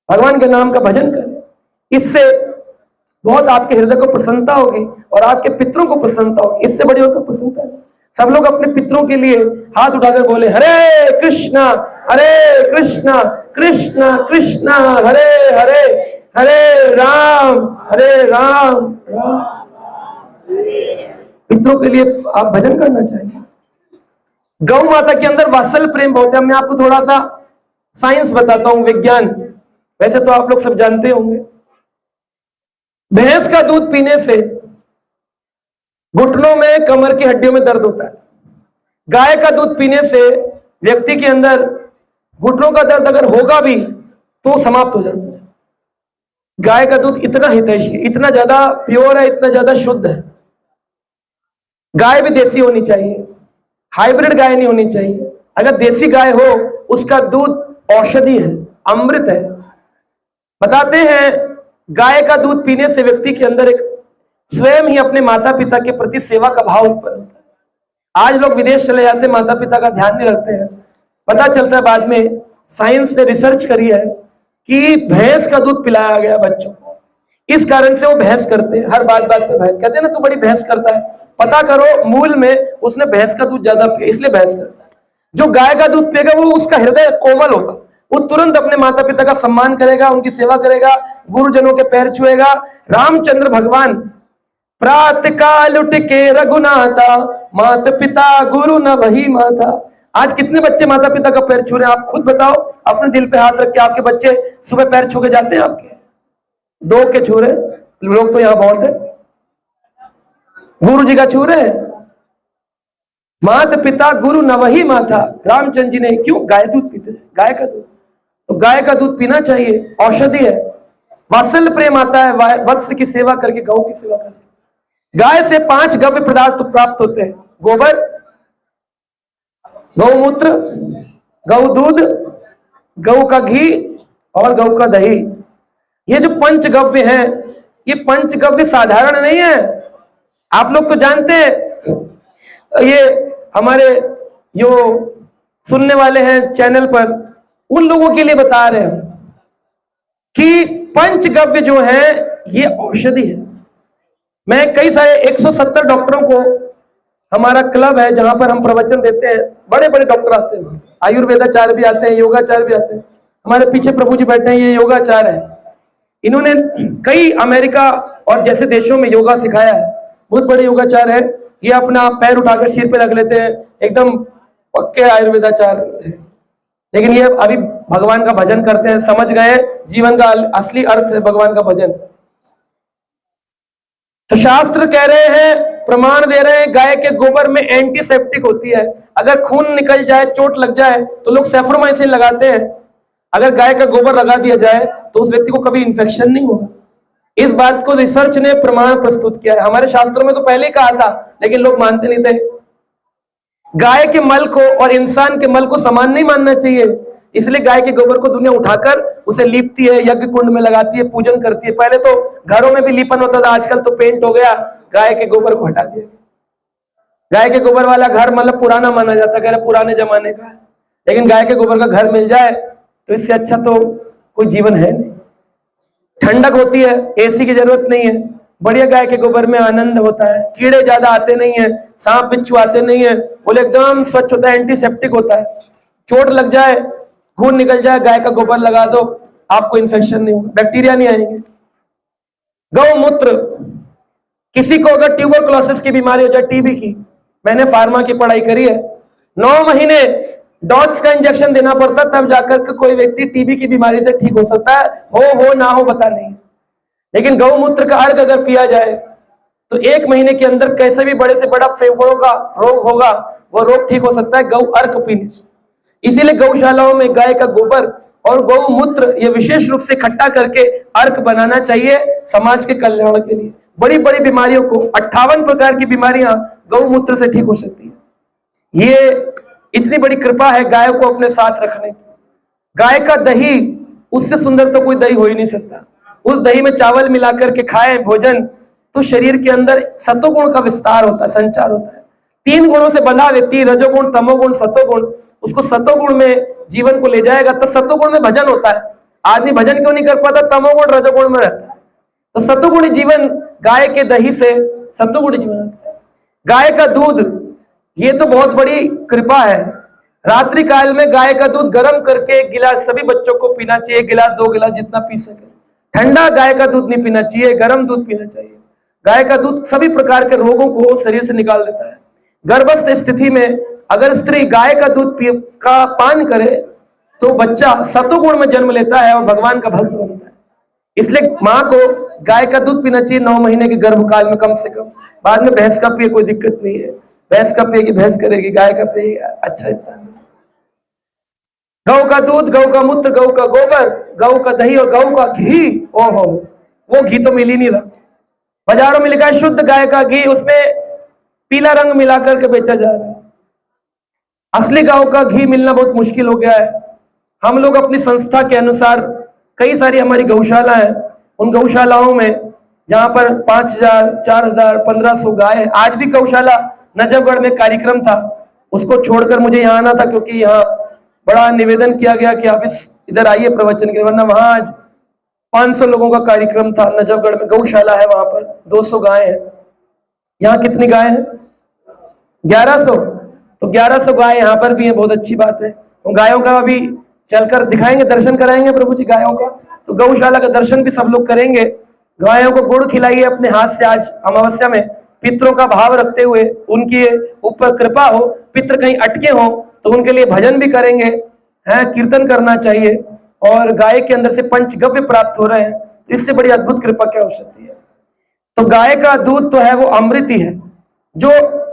भगवान के नाम का भजन करें। इससे बहुत आपके हृदय को प्रसन्नता होगी और आपके पितरों को प्रसन्नता होगी। इससे बड़ी और प्रसन्नता है। सब लोग अपने पितरों के लिए हाथ उठाकर बोले हरे कृष्णा कृष्ण कृष्ण हरे हरे, हरे राम राम पितरों के लिए आप भजन करना चाहिए। गौ माता के अंदर वात्सल्य प्रेम बहुत है। मैं आपको थोड़ा सा साइंस बताता हूं, विज्ञान, वैसे तो आप लोग सब जानते होंगे। भैंस का दूध पीने से घुटनों में, कमर की हड्डियों में दर्द होता है। गाय का दूध पीने से व्यक्ति के अंदर घुटनों का दर्द अगर होगा भी तो समाप्त हो जाता है। गाय का दूध इतना हितैषी है, इतना ज्यादा प्योर है, इतना ज्यादा शुद्ध है। गाय भी देसी होनी चाहिए, हाइब्रिड गाय नहीं होनी चाहिए। अगर देसी गाय हो उसका दूध औषधि है, अमृत है। बताते हैं गाय का दूध पीने से व्यक्ति के अंदर एक स्वयं ही अपने माता पिता के प्रति सेवा का भाव उत्पन्न होता है। आज लोग विदेश चले जाते हैं, माता पिता का ध्यान नहीं रखते हैं। पता चलता है बाद में, साइंस ने रिसर्च करी है कि भैंस का दूध पिलाया गया बच्चों को, इस कारण से वो भैंस करते हैं। हर बात पे भैंस कहते हैं ना, तू बड़ी भैंस करता है। पता करो मूल में उसने भैंस का दूध ज्यादा पिया, इसलिए भैंस करता है। जो गाय का दूध पिएगा वो उसका हृदय कोमल होगा, वो तुरंत अपने माता पिता का सम्मान करेगा, उनकी सेवा करेगा, गुरुजनों के पैर छुएगा। रामचंद्र भगवान प्रातः काल उठ के रघुनाथा, माता पिता गुरु न वही माता। आज कितने बच्चे माता पिता का पैर छू रहे हैं? आप खुद बताओ, अपने दिल पे हाथ रख के। आपके बच्चे सुबह पैर छू के जाते हैं आपके? दो के छू रहे लोग तो यहाँ बहुत है। गुरु जी का छू रहे हैं? माता पिता गुरु न वही माता। रामचंद्र जी ने क्यों? गाय दूध पीते थे, गाय का दूध। तो गाय का दूध पीना चाहिए, औषधि है। वात्सल्य प्रेम आता है वत्स की सेवा करके, गौ की सेवा करके। गाय से 5 गव्य पदार्थ प्राप्त होते हैं: गोबर, गौमूत्र, गौ दूध, गौ का घी और गौ का दही। ये जो 5 गव्य हैं ये पंचगव्य साधारण नहीं है। आप लोग तो जानते हैं, ये हमारे जो सुनने वाले हैं चैनल पर, उन लोगों के लिए बता रहे हैं कि पंचगव्य जो है ये औषधि है। मैं कई सारे 170 डॉक्टरों को, हमारा क्लब है जहां पर हम प्रवचन देते हैं, बड़े बड़े डॉक्टर आते हैं, आयुर्वेदाचार्य भी आते हैं, योगाचार्य भी आते हैं। हमारे पीछे प्रभु जी बैठे हैं, ये योगाचार्य है। इन्होंने कई अमेरिका और जैसे देशों में योगा सिखाया है, बहुत बड़े योगाचार्य है। ये अपना पैर उठाकर सिर पे रख लेते हैं, एकदम पक्के आयुर्वेदाचार्य है। लेकिन ये अभी भगवान का भजन करते हैं, समझ गए जीवन का असली अर्थ है भगवान का भजन। तो शास्त्र कह रहे हैं, प्रमाण दे रहे हैं, गाय के गोबर में एंटीसेप्टिक होती है। अगर खून निकल जाए, चोट लग जाए तो लोग सेफ्रोमाइसिन लगाते हैं। अगर गाय का गोबर लगा दिया जाए तो उस व्यक्ति को कभी इन्फेक्शन नहीं होगा। इस बात को रिसर्च ने प्रमाण प्रस्तुत किया है। हमारे शास्त्रों में तो पहले ही कहा था, लेकिन लोग मानते नहीं थे। गाय के मल को और इंसान के मल को समान नहीं मानना चाहिए, इसलिए गाय के गोबर को दुनिया उठाकर उसे लीपती है, यज्ञ कुंड में लगाती है, पूजन करती है। पहले तो घरों में भी लीपन होता था, आजकल तो पेंट हो गया, गाय के गोबर को हटा दिया। गाय के गोबर वाला घर मतलब पुराना माना जाता है, पुराने जमाने का है। लेकिन गाय के गोबर का घर मिल जाए तो इससे अच्छा तो कोई जीवन है नहीं। ठंडक होती है, एसी की जरूरत नहीं है, बढ़िया गाय के गोबर में आनंद होता है। कीड़े ज्यादा आते नहीं है, सांप बिच्छू आते नहीं है, बोले एकदम स्वच्छ होता है, एंटीसेप्टिक होता है। चोट लग जाए, खून निकल जाए, गाय का गोबर लगा दो, आपको इन्फेक्शन नहीं होगा, बैक्टीरिया नहीं आएंगे। गौमूत्र, किसी को अगर ट्यूबरकुलोसिस की बीमारी हो जाए, टीबी की, मैंने फार्मा की पढ़ाई करी है, 9 महीने डॉट्स का इंजेक्शन देना पड़ता, तब जाकर के कोई व्यक्ति टीबी की बीमारी से ठीक हो सकता है। हो ना हो पता नहीं। लेकिन गौमूत्र का अर्घ अगर पिया जाए तो 1 महीने के अंदर कैसे भी बड़े से बड़ा फेफड़ों का रोग होगा, वो रोग ठीक हो सकता है गौ अर्घ पीने से। इसीलिए गौशालाओं में गाय का गोबर और गौमूत्र ये विशेष रूप से इकट्ठा करके अर्घ बनाना चाहिए समाज के कल्याण के लिए। बड़ी बड़ी बीमारियों को, 58 प्रकार की बीमारियां गौमूत्र से ठीक हो सकती है। ये इतनी बड़ी कृपा है गाय को अपने साथ रखने की। गाय का दही, उससे सुंदर तो कोई दही हो ही नहीं सकता। उस दही में चावल मिलाकर के खाएं भोजन, तो शरीर के अंदर सतोगुण का विस्तार होता है, संचार होता है। 3 गुणों से बंधा व्यक्ति, रजोगुण, तमोगुण, सतोगुण, उसको सतोगुण में जीवन को ले जाएगा तो सतोगुण में भजन होता है। आदमी भजन क्यों नहीं कर पाता? तमोगुण रजोगुण में रहता है। तो सतोगुणी जीवन गाय के दही से सतोगुणी जीवन आता है। गाय का दूध, ये तो बहुत बड़ी कृपा है। रात्रि काल में गाय का दूध गर्म करके 1 गिलास सभी बच्चों को पीना चाहिए, 1 गिलास 2 गिलास जितना पी सके। ठंडा गाय का दूध नहीं पीना चाहिए, गर्म दूध पीना चाहिए। गाय का दूध सभी प्रकार के रोगों को शरीर से निकाल देता है। गर्भस्थ स्थिति में अगर स्त्री गाय का दूध का पान करे तो बच्चा सतोगुण में जन्म लेता है और भगवान का भक्त बनता है। इसलिए माँ को गाय का दूध पीना चाहिए 9 महीने के गर्भकाल में कम से कम। बाद में भैंस का पिए, कोई दिक्कत नहीं है। भैंस का पिएगी भैंस करेगी, गाय का पिएगा अच्छा इंसान। गौ का दूध, गौ का मूत्र, गौ का गोबर, गौ का दही और गौ का घी, ओहो, वो घी तो मिल ही नहीं रहा। बाजारों में लिखा है शुद्ध गाय का घी, उसमें पीला रंग मिलाकर के बेचा जा रहा है। असली गौ का घी मिलना बहुत मुश्किल हो गया है। हम लोग अपनी संस्था के अनुसार, कई सारी हमारी गौशाला है, उन गौशालाओं में जहां पर 5000, 4000, 1500 गाय है। आज भी गौशाला नजफगढ़ में कार्यक्रम था, उसको छोड़कर मुझे यहाँ आना था, क्योंकि यहाँ बड़ा निवेदन किया गया कि आप इधर आइए प्रवचन के, वरना वहां आज 500 लोगों का कार्यक्रम था। नजफगढ़ में गौशाला है, वहां पर 200 गाय है। यहाँ कितनी गाय है? 1100। तो 1100 गाय यहाँ पर भी है, बहुत अच्छी बात है। उन गायों का अभी चलकर दिखाएंगे, दर्शन कराएंगे प्रभु जी गायों का। तो गौशाला का दर्शन भी सब लोग करेंगे। गायों को गुड़ खिलाइए अपने हाथ से आज अमावस्या में, पितरों का भाव रखते हुए, उनके ऊपर कृपा हो। पितर कहीं अटके हो तो उनके लिए भजन भी करेंगे, है कीर्तन करना चाहिए। और गाय के अंदर से पंचगव्य प्राप्त हो रहे हैं, तो इससे बड़ी अद्भुत कृपा क्या हो सकती है। तो गाय का दूध तो है वो अमृत ही है। जो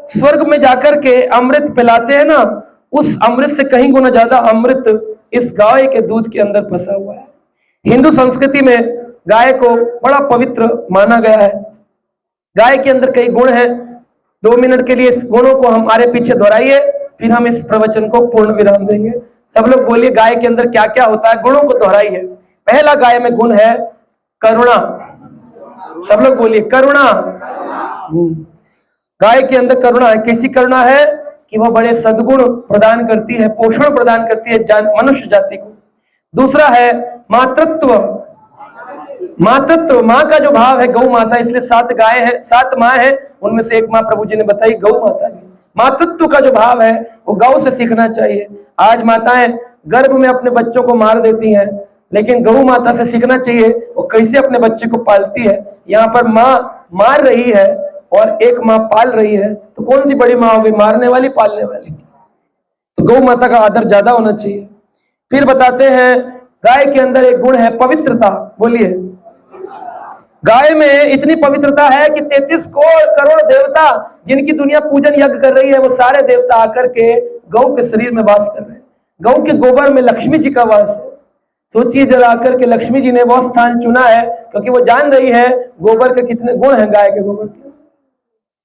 स्वर्ग में जाकर के अमृत पिलाते हैं ना, उस अमृत से कहीं गुना ज्यादा अमृत इस गाय के दूध के अंदर फंसा हुआ है। हिंदू संस्कृति में गाय को बड़ा पवित्र माना गया है। गाय के अंदर कई गुण हैं। 2 मिनट के लिए इस गुणों को हमारे पीछे दोहराइए, फिर हम इस प्रवचन को पूर्ण विराम देंगे। सब लोग बोलिए गाय के अंदर क्या क्या होता है, गुणों को दोहराइए। पहला गाय में गुण है करुणा। सब लोग बोलिए करुणा। गाय के अंदर करुणा है। कैसी करुणा है कि वह बड़े सद्गुण प्रदान करती है, पोषण प्रदान करती है मनुष्य जाति को। दूसरा है मातृत्व। मातृत्व, माँ का जो भाव है, गौ माता, इसलिए 7 गाय है, 7 माँ है, उनमें से एक माँ प्रभु जी ने बताई गौ माता की। मातृत्व का जो भाव है वो गौ से सीखना चाहिए। आज माताएं गर्भ में अपने बच्चों को मार देती हैं, लेकिन गौ माता से सीखना चाहिए वो कैसे अपने बच्चे को पालती है। यहाँ पर माँ मार रही है और एक माँ पाल रही है, तो कौन सी बड़ी माँ होगी, मारने वाली पालने वाली? तो गौ माता का आदर ज्यादा होना चाहिए। फिर बताते हैं गाय के अंदर एक गुण है पवित्रता। बोलिए, गाय में इतनी पवित्रता है कि 33 करोड़ देवता जिनकी दुनिया पूजन यज्ञ कर रही है, वो सारे देवता आकर के गौ के शरीर में वास कर रहे हैं। गौ के गोबर में लक्ष्मी जी का वास है। सोचिए जरा, आकर के लक्ष्मी जी ने वो स्थान चुना है क्योंकि वो जान रही है गोबर के कितने गुण हैं, गाय के गोबर के।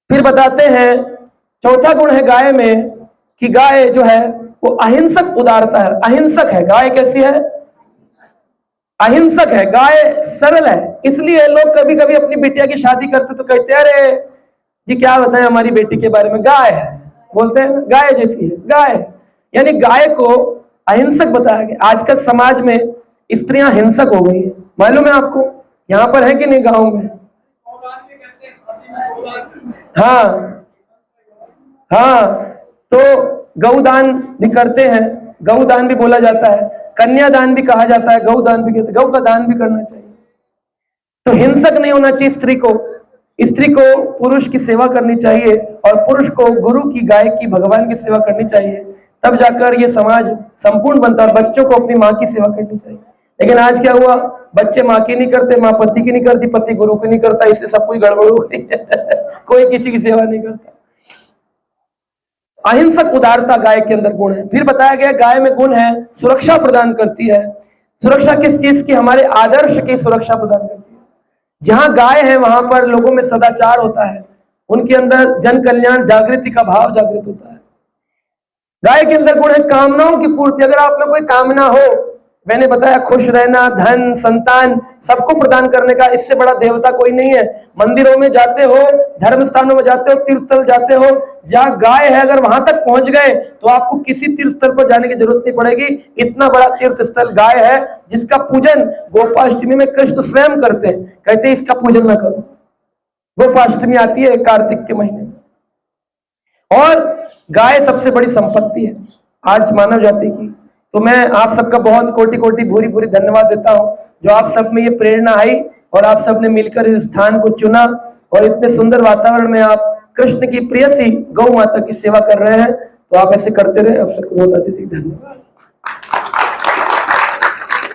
फिर बताते हैं चौथा गुण है गाय में कि गाय जो है वो अहिंसक उदारता है, अहिंसक है। गाय कैसी है? अहिंसक है। गाय सरल है। इसलिए लोग कभी कभी अपनी बिटिया की शादी करते तो कहते हैं अरे जी क्या बताएं हमारी बेटी के बारे में, गाय है, बोलते हैं ना, गाय जैसी है गाय। यानी गाय को अहिंसक बताया गया। आजकल समाज में स्त्रियां हिंसक हो गई है, मालूम है आपको? यहाँ पर है कि नहीं गांव में? हाँ हाँ, तो गौदान भी करते हैं, गौदान भी बोला जाता है, कन्यादान भी कहा जाता है, गौदान भी कहते हैं। गौ का दान भी करना चाहिए। तो हिंसक नहीं होना चाहिए स्त्री को। स्त्री को पुरुष की सेवा करनी चाहिए और पुरुष को गुरु की, गाय की, भगवान की सेवा करनी चाहिए। तब जाकर ये समाज संपूर्ण बनता है। बच्चों को अपनी माँ की सेवा करनी चाहिए। लेकिन आज क्या हुआ, बच्चे माँ की नहीं करते, माँ पति की नहीं करती, पति गुरु की नहीं करता, इससे सब कुछ गड़बड़ हो गई कोई किसी की सेवा नहीं करता। अहिंसक उदारता गाय के अंदर गुण है। फिर बताया गया गाय में गुण है सुरक्षा प्रदान करती है। सुरक्षा किस चीज की? हमारे आदर्श की सुरक्षा प्रदान करती है। जहां गाय है वहां पर लोगों में सदाचार होता है, उनके अंदर जन कल्याण जागृति का भाव जागृत होता है। गाय के अंदर गुण है कामनाओं की पूर्ति। अगर आप में कोई कामना हो, मैंने बताया खुश रहना, धन, संतान, सबको प्रदान करने का, इससे बड़ा देवता कोई नहीं है। मंदिरों में जाते हो, धर्म स्थानों में जाते हो, तीर्थ स्थल जाते हो, जहां गाय है अगर वहां तक पहुंच गए तो आपको किसी तीर्थ स्थल पर जाने की जरूरत नहीं पड़ेगी। इतना बड़ा तीर्थ स्थल गाय है जिसका पूजन गोपाष्टमी में कृष्ण स्वयं करते हैं। कहते हैं इसका पूजन न करो। गोपाष्टमी आती है कार्तिक के महीने में, और गाय सबसे बड़ी संपत्ति है आज मानव जाति की। तो मैं आप सबका बहुत कोटि कोटि भूरी भूरी धन्यवाद देता हूं जो आप सब में ये प्रेरणा आई और आप सब ने मिलकर इस स्थान को चुना और इतने सुंदर वातावरण में आप कृष्ण की प्रियसी गौ माता की सेवा कर रहे हैं। तो आप ऐसे करते रहे। आप सबको बहुत अधिक धन्यवाद।